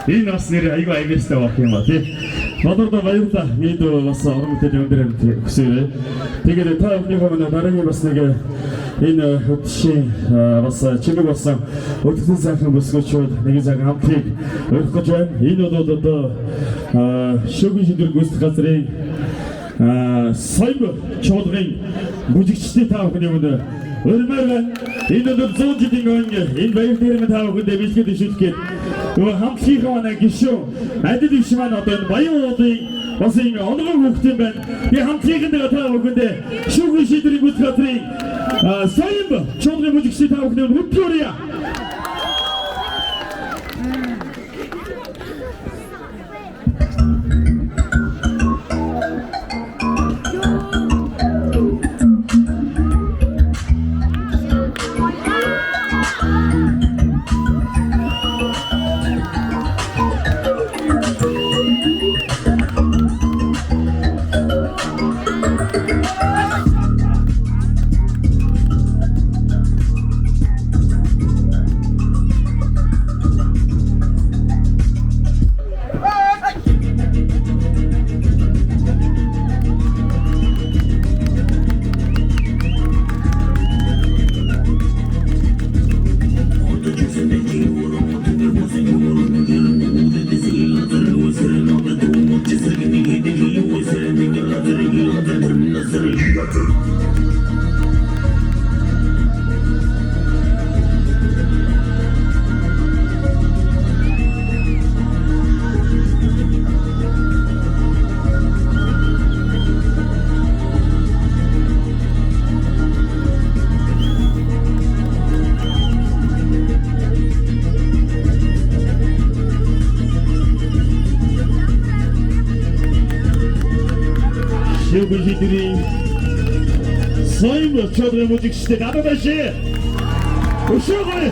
Энэ бас нэр айгүй аймарстай байх юм ба тий. Бодордоо баярлалаа. Видео бас орон мэдээлэл өндөр хүсэвэ. Тэгээд та бүхнийхөө манай дараагийн бас нэг энэ хөтшийн бас чимэг болсон өдөртөн сайхан бүсгүүчүүд нэг цаг хамтыг өргөх гэж байна. Энэ бол одоо шүгэн шийдвэр гүйцэтгэх газрын сайн чуулгын бүжигчдийн та бүхний өмнө өрмөр энэ бол 100 жилийн өмнө энэ баяр дээрээ та бүхэндээ бэлгээд ишүүлгээд нөгөө хамтынхаа манай гишүүн адил иш маань одоо энэ баян уулын бас энэ онгой хөвгт юм байна. Би хамтынхаа та бүхэндээ шүгэн шийдвэрийн гүйцэтгэх газрын сайн чуулгын бүжигчдийн та бүхний өмнө хөтлөөрье. Шүгэн шийдвэрийн сайн чуулгын бүжигчдийн гадаад ашиг өшөөгөө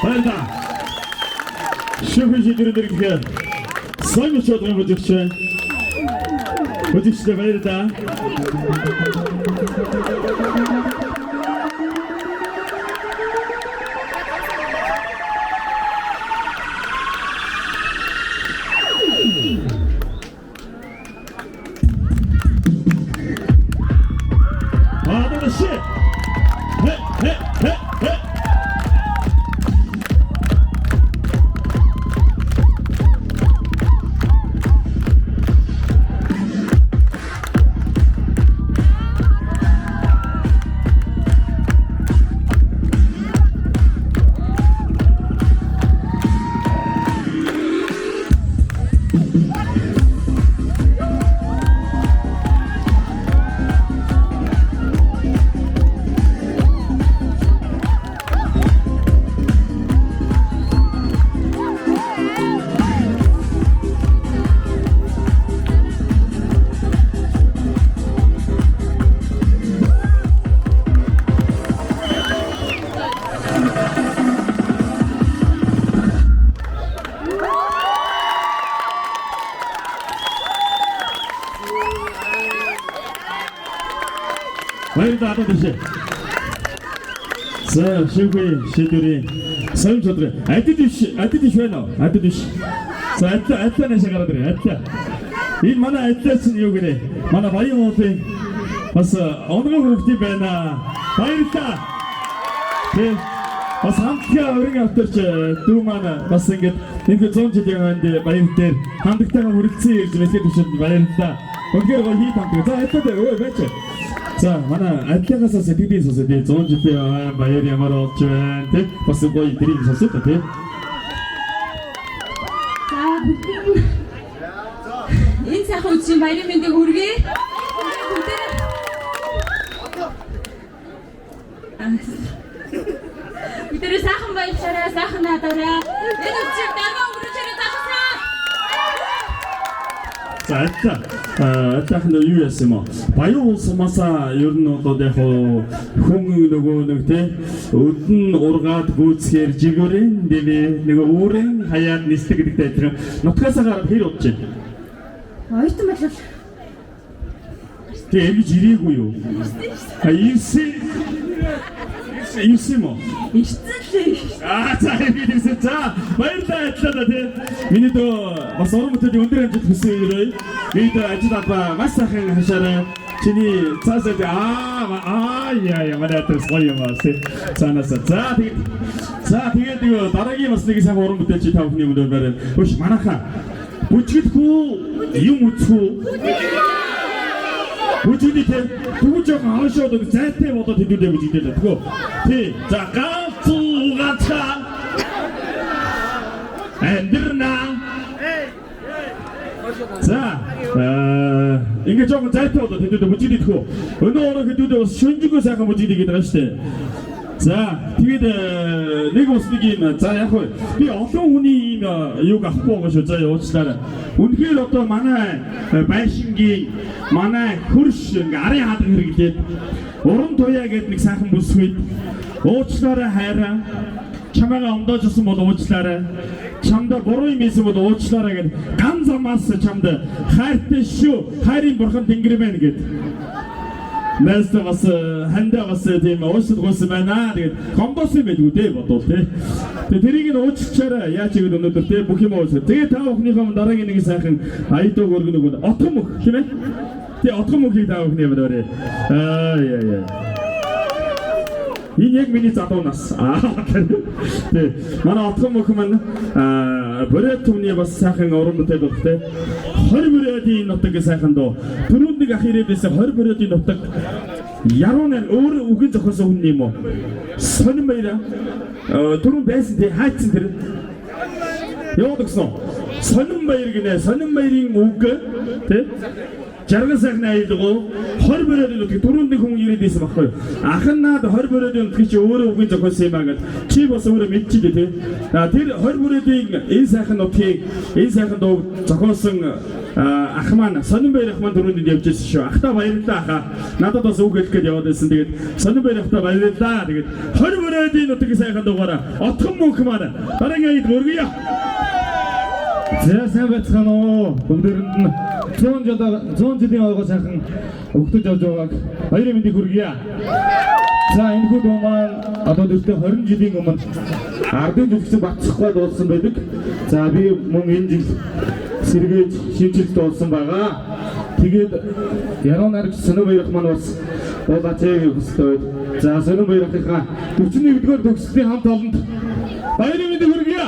Баярлалаа. Шүгэн шийдвэрийн дэргэхээр сайн чуулгын бүжигчдээ баярлалаа. баярлалаа Атан дэше. За шивхий шийдвэрийн соём чодрын адид биш байна уу? Адид биш. За адлаа нэшээ гараад ирээ. Адлаа. Энэ манай адлаач нь юу гэнэ? Манай баян уулын бас онгон хөрөгтэй байна. Баярлалаа. Тэг. Бас хамтдаа өргөн авторч дүү маань бас ингэж энэ 100 жилийн өмнө баян дээр хандагтайгаа хүрэлцэн ирж мэсгээ төвшөнд баярлалаа. Өнөөдөр гоо хий хамтдаг. За адлаа өө бач. За манай адлагаас сэтгэлийн сонсоод 100 жилийн баяр ямар болж байна тэг бас гоё тэрийг сонсоод тэг. За бүгд энэ сайхан үеийн баярын мэндийг хүргэе. Бидний сайхан баяршаараа сайхан надараа энэ үеийн дармаа өрөөчөрөө тахсаа. За атаах нь юу яасан юм бэ? Баян улсмасаа ер нь одоо яг хүн нөгөө нэг те өдөн ургаад гүйцхээр жигүүрэн нэг үүрэн хаяад нислэг гэдэгтэй адилхан нутгасаа гараад хэр удаж байна? Ойтон болов. Тэ эргэж ирээгүй юу? Ирсэн юм уу? За ирсэн. За баярлалаа атлаа тий. Миний дөө бас уран бүтээлийн өндөр хэмжээнд хүсэн өрөө. Бид ажил албаа маш сайхан хашаарай. Чиний цаасаа яа манай атрас гоё юм аа. Цаанасаа. За тэгээд дараагийн бас нэг сайхан уран бүтээлч та бүхний өмнө барина. Өш манайхаа бүжгэлгүй юм үзхүү. Бүжгэлтэй түгэж жоохон хаашаа одоо зайтай болоод хэдүүдээ бүжгэлээ. Тэгвэл тий. За ганцаа эндэрнаа. За ингэ жоохон зайтай болоод хэдүүдээ бүжгэлээ тэгвэл өнөө хэдүүдээ бас шөнжгөө сайхан бүжгэлээ гэдэг байгаа шүү дээ. За тэгээд нэг ус нэг юм за яг би олон хүний юм юг авахгүй байгаа шүү. За уучлаарай. Үнэхээр одоо манай байшингийн манай хөрш арын хаалга хэрэглээд уран туяа гэдэг нэг сайхан бүсгүй уучлаарай хайраа чамайгаа ондоожсэн бол уучлаарай чамда буруу юм ийсэн бол уучлаарай гэд ган замаас чамд хайртай шүү хайрын бурхан тэнгэр байна гэд Nästa was хандаа бас тийм уусад гойсон байна. Тэгээд комбос юм байлгүй дээ бодвол тий. Тэгээд тэрийг нь уучлаарай. Яач ивэл өнөөдөр тий бүх юм уусаа. Тэгээд та бүхнийхээ дараагийн нэг сайхан айдууг өргөнөг отгом өг тийм ээ. Тий отгом өгийг та бүхний бодоорой. Яа. Энэ яг миний залуу нас. Тий. Манай отгом өг маань Борят түмний бас сайхан уран бүтээл болтой. 20 Борятын нутаг сайхан доо. Түрүүнд нэг ах ирээдээс 20 Борятын нутаг яруу нэр өөр үгэн зохиосон хүн юм уу? Сонин баяра. Түрүүнд байсан тий хайцсан тэр. Яваад гисэн. Сонин баяр гинэ. Сонин баярын үг тий жаргал сайхан айлгуу 20 Борятын нутаг түрүүнд нэг хүн ирээдээс баггүй. Ахын наад 20 Борятын нутгийг чи өөрөө үгэн зохиосон юм аа гэд чи бас өөрөө мэдчихээ тий. Тэр 20 Борятын энэ сайхан нутгийг энэ сайхан дуу зохиосон ах маань Сонин баяр ах маань түрүүнд явж ирсэн шүү. Ахта баярлалаа ахаа. Надад бас үг хэлэх гээд яваад байсан. Тэгээд Сонин баяр ахта баярлалаа. Тэгээд 20 Борятын нутгийн сайхан дуугаараа отгон мөнх маань дараагийн аяд өргөё. За сайн байцгаана уу. Бүгдээрэнд нь 100 жилийн ойгоо сайхан өгтөж явж байгааг баярын мэндийг хүргье. За энэ хүү дуу маань одоо дөрөвдөө 20 жилийн өмнө ардын жүжигчин Батцахгүй дуулсан байдаг. За би мөн энэ жил сэргээж шинжилт дуулсан байгаа. Тэгээд яруу найрагч Сонин баяр ах маань бас уулзаач хүстэй. За Сонин баяр ахынхаа 41-р төгслийн хамт олонд баярын мэндийг хүргье.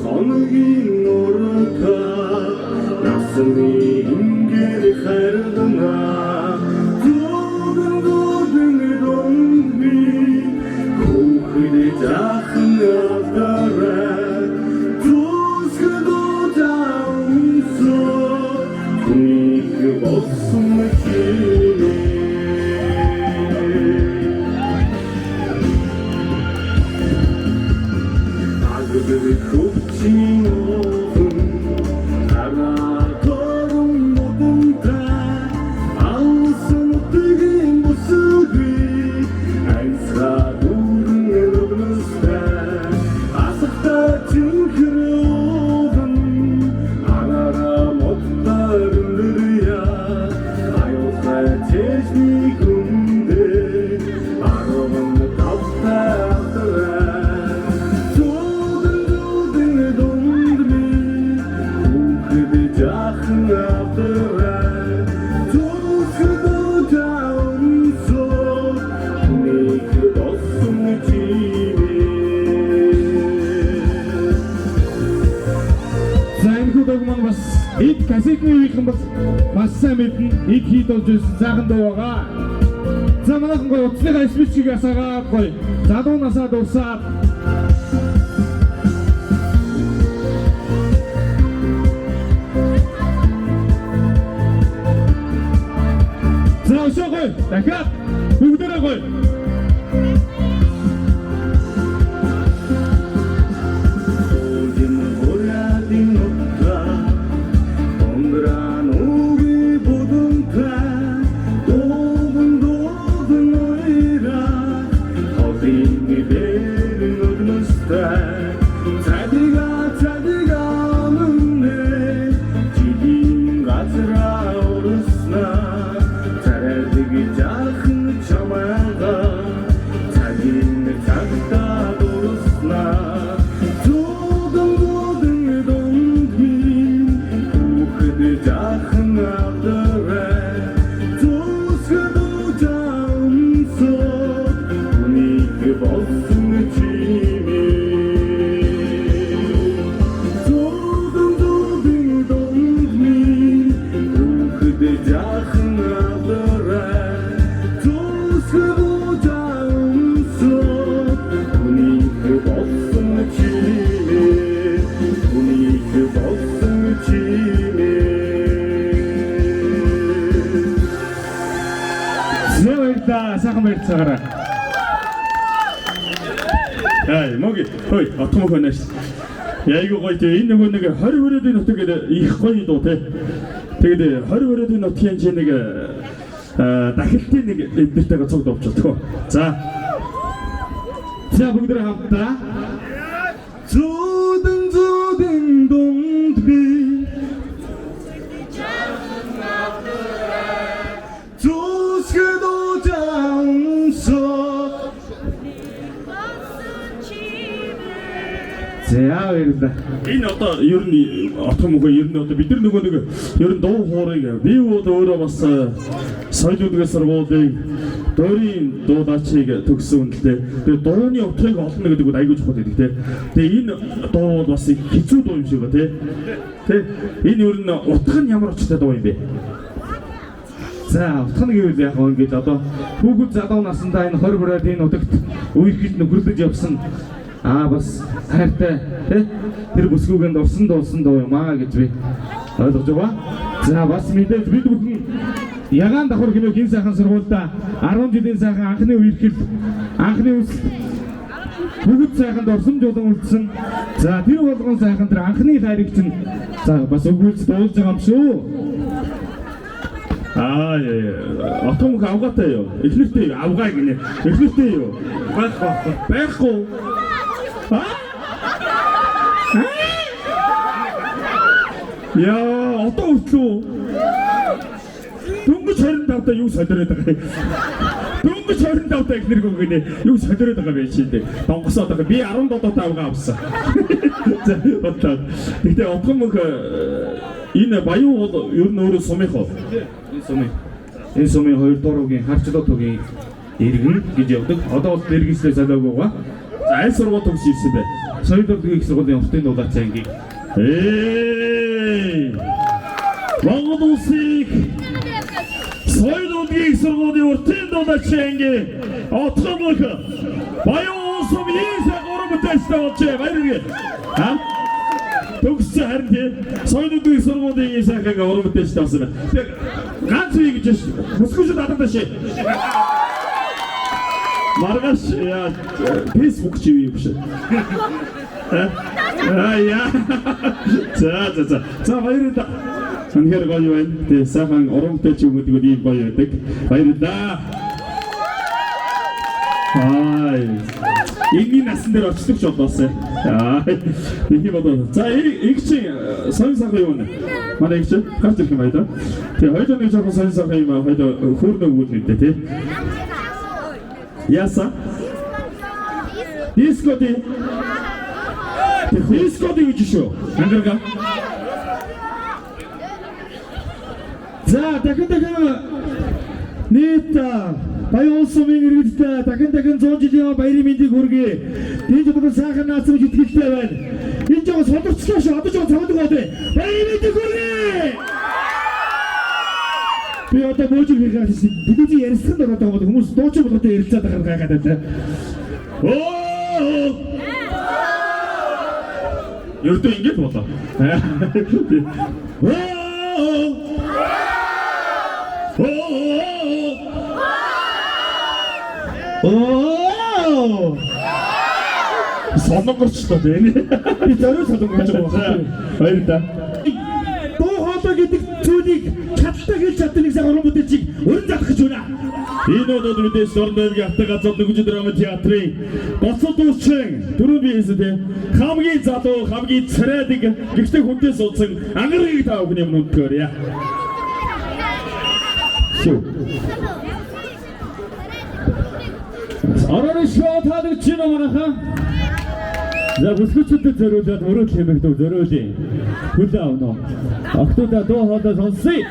Хоногийн орка насны ингээд хайрлаа жаахан авдраа зүсгдүү таамсоо нэг болсон чимээ. За энэ хөдөг маань бас эд кассетны үеийнхэн бас сайн мэднэ. Эд хийд болж ирсэн заахан дуу байгаа. За манайхан гоё утасныхаа спичийг асаагаад гоё залуу насаа дуусаад за өшөөгөө дахиад бүгдээрээ гоё сайхан баярлалаа. Ай, моги. Хөөе, отгомох байна ш. Яйгоо гоё тийм энэ нөгөө нэг 20 хүрээдийн нутаг гэдэг их гоё дуу те. Тэгээд 20 хүрээдийн нутгийн чинь нэг дахилтын нэг эднэртэйгээ цуг дуучдаг. За. За бүгдээ хамтдаа зүудэн дунд би зүсгдүү таамсоо. за баярлалаа. энэ одоо ер нь отгом үгүй ер нь одоо бид нар нөгөө нэг ер нь дуу хоорыг бий бол өөрөө бас соёлын сургуулийн дуурийн дуудачийг төгссөн үнэлтэй. Тэгээд дууны утгыг олно гэдэг нь айгүй чухал гэдэг те. Тэгээд энэ дуу бол бас хэцүү дуу юм шиг ба те. Тэ энэ ер нь утга нь ямар очтой дуу юм бэ? За утга нь гэвэл яг ингэж одоо хүүхэд залуу насндаа энэ 20 хүрээдийн нутагт үерхэж нөхөрлөж явсан бас хайртай тэр бүсгүйгэнд орсон дуу юм аа гэж би ойлгож байгаа. За бас мэдээж бид бүхэн ягаан давхар хэмээх энэ сайхан сургуультай 10 жилийн сайхан анхны үерхэл анхны үсэл бүгд сайханд орсон жолон үлдсэн. За тэр болгон сайхан тэр анхны хайрыг чинь за бас өгүүлж дуулж байгаа юм шүү. Отгомох авгаатай юу? Эхнэртэй авгаа гинэ. Эхнэртэй юу? Байхгүй. Яа, одоо өглөө. Дөнгөж 25 та юу солиороод байгаа юм? Дөнгөж 25 та эхнэр гэнэ. Юу солиороод байгаа бэ чи дээ? Донгосоод байгаа. Би 17 та авгаа авсан. За, бодлоо. Тэгтээ отгомох энэ баяу бол ер нь өөрөө сумынх уу? Энэ сумын 2 дугаар үгийн харчлал төгийн иргэн гэж явдаг. Одоо бол дэргэслээ солиог байгаа. За аль сургууль төгссөн юм бэ? Соёлын их сургуулийн уртын дулаач анги. Монгол улсыг соёлын их сургуулийн уртын дулаач анги отгомох баяу сум ийсээ гурамтай болж баярыг. Төгссөн харин тийм соёлын их сургуулийн ийм сайхан гурамтай болсон байна. Тэг ганц үе гэж бүсгүйч надад шээ. Маргаш яа Facebook чи юу биш. Яа. За баярлалаа. Үнэхээр гоё байна. Тэгээ сайхан урамтай ч юм уу гэдэг ийм гоё байдаг. Баярлалаа. Игний насан дээр очдог ч болоосаа. Нэг юм бодоо. За их чи сонь сайхан юу нэ? Манай их чи гарч ирэх юм байна да. Тэгээ хоёул нэг жоохон сонь сайхан юм аа. Хоёул хөөрнө өгүүлнэ дээ тий. Яса? Дискоди. Дискоди гэж шүү. Ангерга. За дахин нийт Баян улсумын иргэдтэй дахин 100 жилийн баярын мэндийг хүргэе. Дээд өдөр сайхан наацрах итгэлтэй байна. Энэ жоо солирчлаа шүү. Одоо жоо цамд өгөөд баярын мэндийг хүргэе. Би одоо мөжиг хийх гэсэн. Бидний ярьсан дор одоо хүмүүс дуучин болготой ярилцаад байгаа гайхаад байна. Оо! Ердөө ингэж болоо. Оо! Солонгорчлоо дээ. Би зориул солонгорч байгаа. Баяр та. Дуу хоолой гэдэг зүйлийг чаддаг хэлж чаддаг нэг сайн уран бүтээлчийг өрн залах гэж байна. Энэ удаад мэдээж Ордонгийн автогазал нөгөөж драма театрын гоцол дуучин дөрөв биестэй хамгийн залуу хамгийн царайдаг гихтэй хүнтэй суудсан ангарыг та бүхэн юм өнөдгөөрье. Орон шоу тадаг чинь манайха. За бүсгүүчдэд зориулаад өөрөө хэмэгдэв зориулъя. Хүлээ авна. Охтуудаа дуу хоолой сонсъё.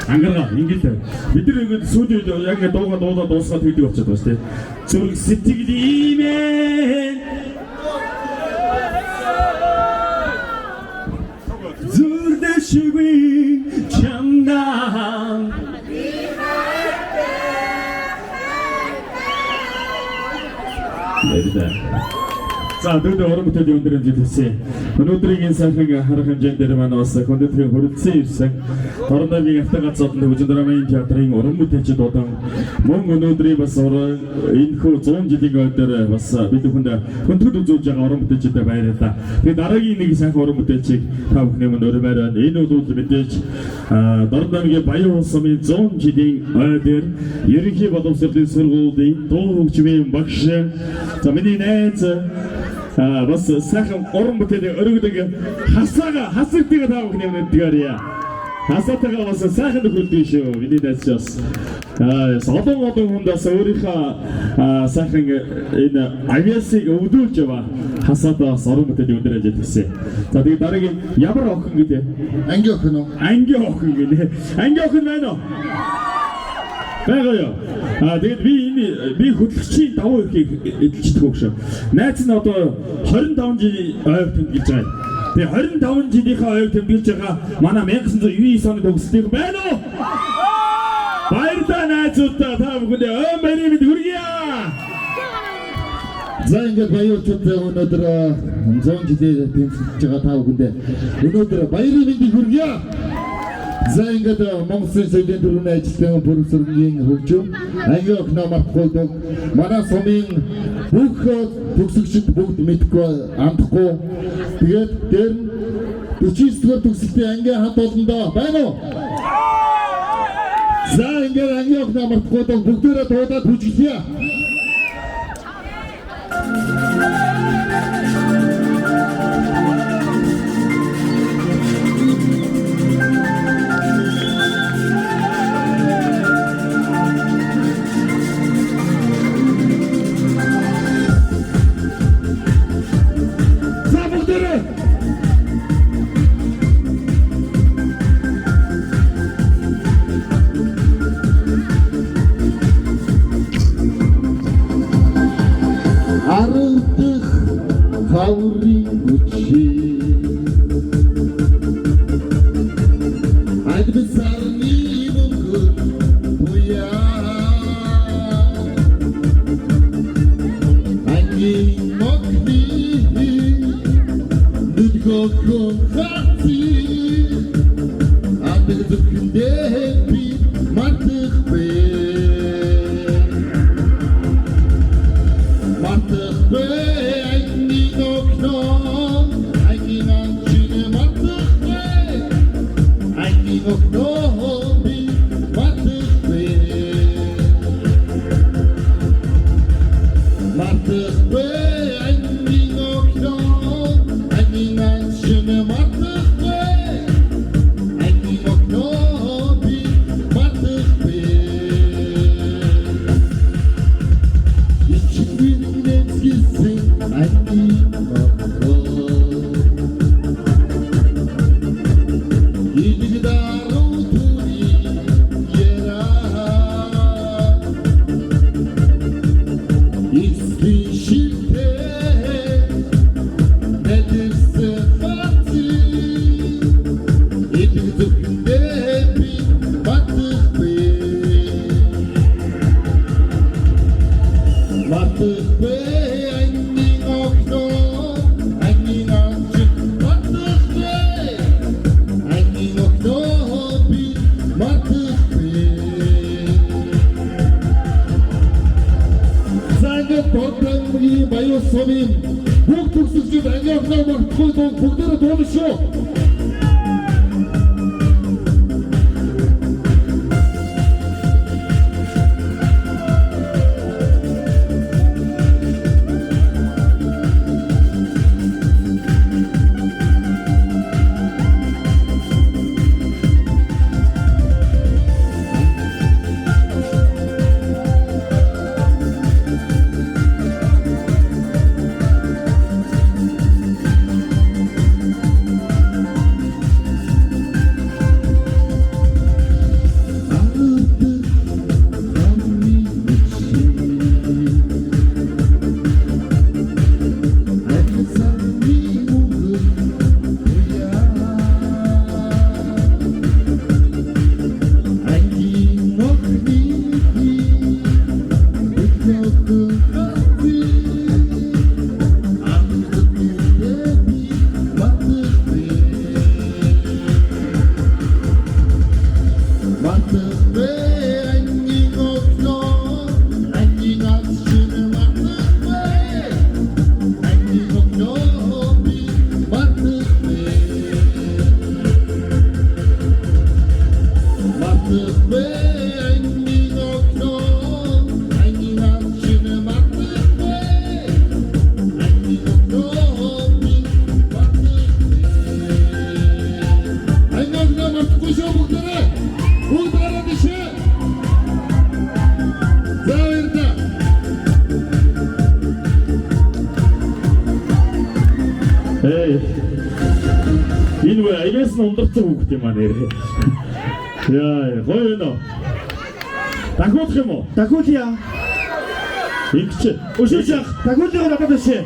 안 гаргаа ингээд бид нар ингээд сүүлийн үед яг ингээд дуугаа дуусгаад хэлдэг болчиход байна шүү дээ. Зүрх сэтгэлиймээ зүрдэшгүй чамнаа За дөрөв орон бүтээлийн өндөр хэмжээнд хэлсэн. Өнөөдрийн энэ сайхан харах хэмжээнд дээр маань бас кондитрийн хүрэлцэн ирсэн. Торногийн автогаз зодны Хүчин драмын театрын орон бүтээлчид удаан мөн өнөөдрийн бас энэ хөө 100 жилийн өдөр бас бид бүхэнд хүндэтгэл үзүүлж байгаа орон бүтээлчдэд баярлалаа. Тэгээд дараагийн нэг сайхан орон бүтээлчийг та бүхний өмнө өргөмөр байна. Энэ бол мэдээж Дорногийн Баян улс сумын 100 жилийн өдөр ерөнхий боловсролын сургуулийн дуу хөгжмийн багш за миний найз бас сайхан орон бүтээлийн өргөдөг хасагтыг та бүхний өмнө дээрээ. Хасаатайгаа бас сайхан нөхөлдөг шүү. Миний найз бас олон хүндээс өөрийнхөө сайхан энэ авиасыг өвдүүлж яваа хасаатаас орон бүтээлийн өндөр ажил хийсэн. За тэгээд дараагийн ямар охин гэдэг? Анги охин уу? Анги охин гэдэг. Анги охин байна уу? Байгааё. Тэгээд би хөдөлгчийн давуу эрхийг эдэлждэг хөөх шүү. Найз нь одоо 25 жилийн ойг тэмдэглэж байгаа. Тэгээ 25 жилийнхаа ойг тэмдэглэж байгаа манай 1999 оны төгсөлтийг байна уу? Баярлалаа найзуудаа та бүхэнд баярын мэнд хүргье. За ингээд баярчууд өнөөдөр 100 жилийн тэмдэглэж байгаа та бүхэнд өнөөдөр баярын мэндийг хүргье. За ингээд Монголын соёлын төрөний ажилтны бүрэлдэхүүн хөгжим анги охиноо мартахгүй манай сумын бүх төгсөгчд бүгд мэдгүй амтахгүй тэгээд дээр 49 дугаар төгсөлтийн анги хамт олондоо байна уу? За ингээд анги охиноо мартахгүй бүгдээрээ дуудаад хүчгэлье. Баян сумын бүх төгсөгчид анги охиноо мартахгүй бүгдээрээ дуулна шүү. мартахгүй ангийн огноо ангийн амчин мартахгүй ангийн огноо мартахгүй ангийн огноо мартахгүй шүү бүгдээрээ бүгдээрээ дэшээ зааварда Энэ үе аягаас нь ундарсан хүүхд юм аа нэр. Яа, гоё нөө. Дахиулах юм уу? Дахиулъя. Ингч. Өшөөшөө дахиулъя надад дэшээ.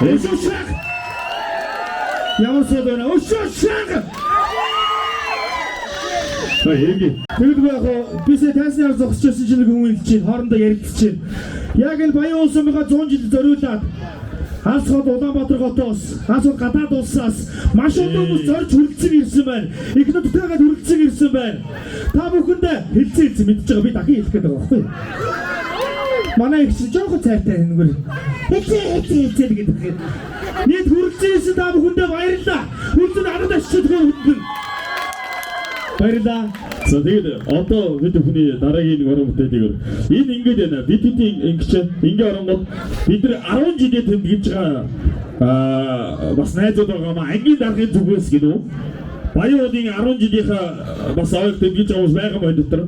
Өшөөшөө. Ямар сод байна? Өшөөшөө. Эрги. Тэгвэл яг бисээ тайснаар зогсчихсан чинь хүн хэлж чинь хоорондоо ярилцчихээн. Яг энэ баян улсынхаа 100 жил зориулаад Хаас хот Улаанбаатар хотоос, хаас хот гадаад улсаас маш олон хүмүүс зорж хүрэлцэн ирсэн байна. Их нутгаагаад хүрэлцэн ирсэн байна. Та бүхэндээ хэлцэн мэдж байгаа би дахин хэлэх гээд байгаа байхгүй юу? Манай их чинь жоохон цайтай нэгэр. Хэлцэн гэдэг. Нийт хүрэлцэн ирсэн та бүхэндээ баярлалаа. Хүрэлцэн ард ашигтай хүндэн. Баярлалаа. За тэгээд одоо бид хүний дараагийн нэг орон бүтээлийг энэ ингэж байна. Бид хэдийн ингэж ингэ оронгод бид нар 10 жилийн тэмдэглэж байгаа бас найзууд байгаа маа ангийн даргын зүгээс гинүү. Баяуудын 10 жилийнхаа бас ойр тэмдэглэж байгаа хүмүүс байгаа мөн дотор.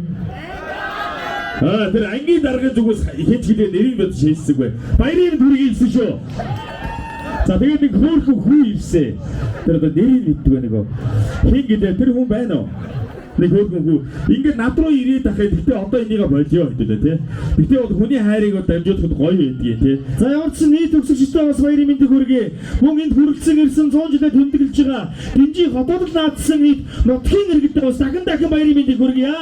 Тэр ангийн даргын зүгээс хэд жилийн нэрийг бод шийдсэг бай. Баярын дүргийг илсэн шүү. За тэгээд нэг хөөрхөн хүү илсэн. Тэр одоо нэрийг мэддэг нэг. Хин гэдэг тэр хүн байна уу? Нэг хөөрхөнгүү ингээд над руу ирээд ахад гэтээ одоо энийг болио хэвдээ тий. Гэтээ бол хүний хайрыг дамжуулахад гоё байдгийг тий. За ямар ч нийт өсөлттэй бас баярын мэндийг хүргэе. Мөн энд хүрэлцэн ирсэн 100 жилээр тэмдэглэж байгаа Динжи хотод наадсан нийт нутгийн иргэдэд бас дахин баярын мэндийг хүргэе.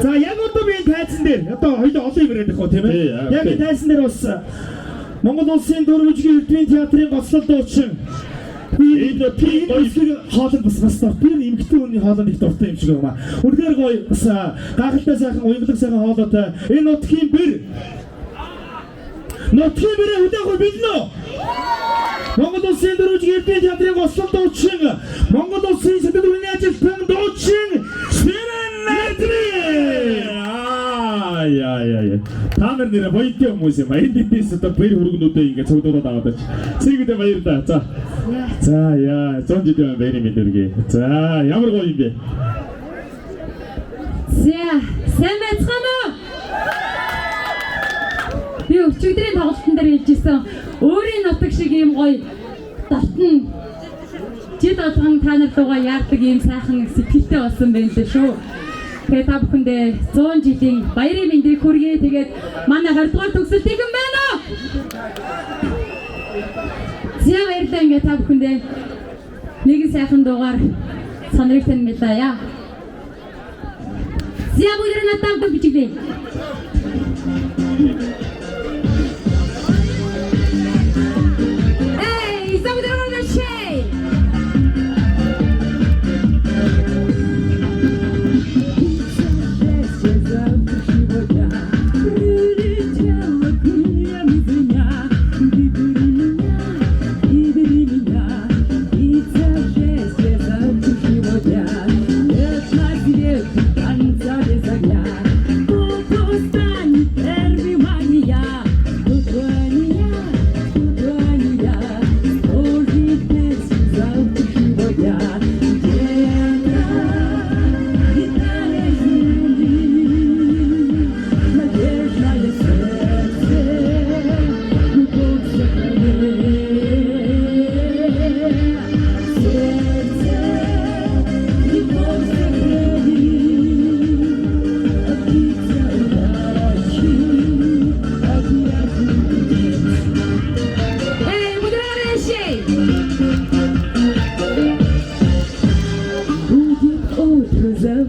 За яг одоо би тайзан дээр одоо хоёул олон юм яриад байгаа тийм ээ. Яг тайзан дээр бас Монгол улсын дөрвөлжгийн эрдмийн театрын гоцлол дуучин хоолнд бас дуртай эмэгтэй хүний хоолнд их дуртай юм шиг байна. Үнэхээр гоё бас гахалтай сайхан уянгалаг сайхан хоолойтой энэ нутгийн бэр хөдөөгөө биднэ. Монгол улсын дөрвөлжгийн эрдмийн театрын гоцлол дуучин Монгол улсын сэтгэл ажилтан дуучин Сэрэн Надрий. Яа. Та нар нэр боётой хүмүүс юм. Энд дэс одоо бэр хөргнүүдээ ингэ цогдуулаад аваад байж. Цэгдээ баярлаа. За яа, 100 жилийн баярын мэдэргээ. За, ямар гоё юм бэ? Сайн байцгаана уу? Би өчигдрийн тоглолтын дээр хэлжсэн. Өөрийн нутаг шиг ийм гоё дотн жид болгон та нар лугаа яардаг ийм сайхан сэтгэлтэй болсон байна лээ шүү. Тэгээд та бүхэндээ 100 жилийн баярын мэндийг хүргэе. Тэгээд манай 20 дугаар төгсөлт юм байна уу? Зя баярлалаа ингээ та бүхэндээ нэгэн сайхан дуугаар сонирхол танилцаая. Зя бүгдээ надад бичигдээ. Эй, забудем на шей.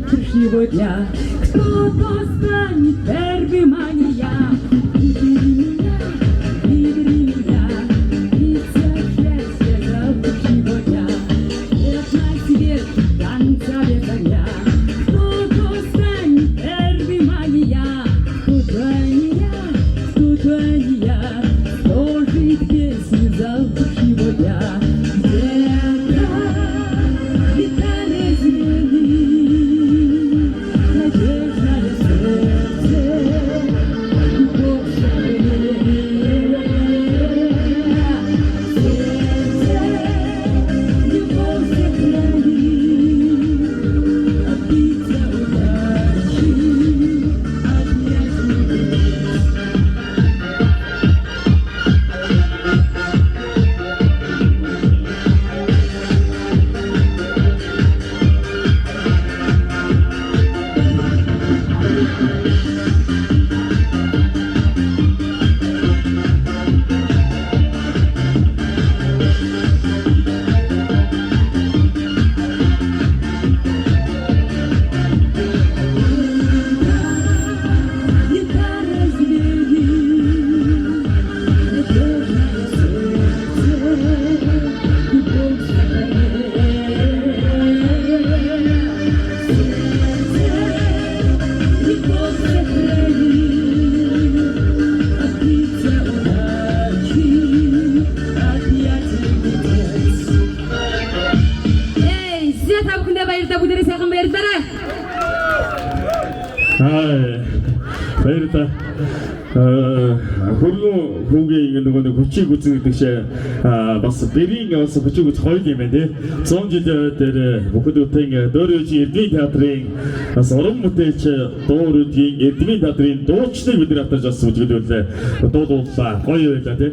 завтрашнего дня. Кто-то станет первым, а не я. Выбери меня, и все счастье завтрашнего дня. Нет на свет танца без огня. Кто-то станет первым, а не я. Кто-то не я, сложить песню завтрашнего дня. Где-то гитары звенит. Баярлалаа баярлалаа бүгдээрээ сайхан баярлалаа. Баяр та. Хөргөн хүүгийн нөгөө хүчийг үзэн гэдэг шиг бас бэрийн бас хүчийг үзэх хоёр юм байна тий. 100 жил дээр бүхэдүүдийн дөөрөжийн Эрдмийн театрын бас уран бүтээлч дөөрөжийн Эрдмийн театрын дуучныг бид нар автаж бас үзүүлээ. Дуулууллаа. Гоё байлаа тий.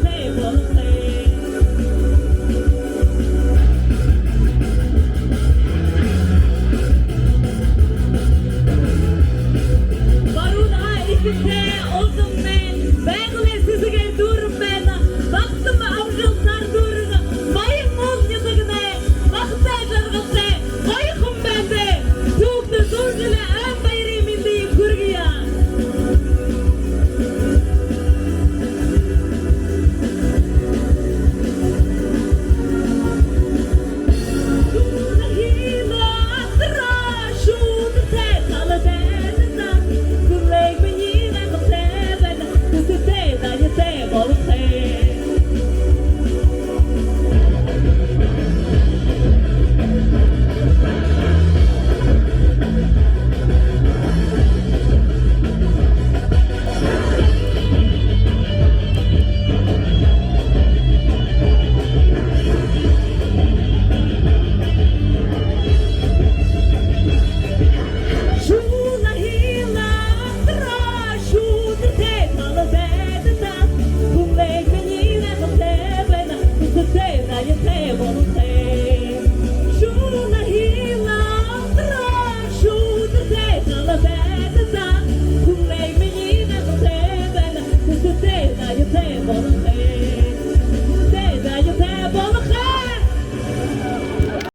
Say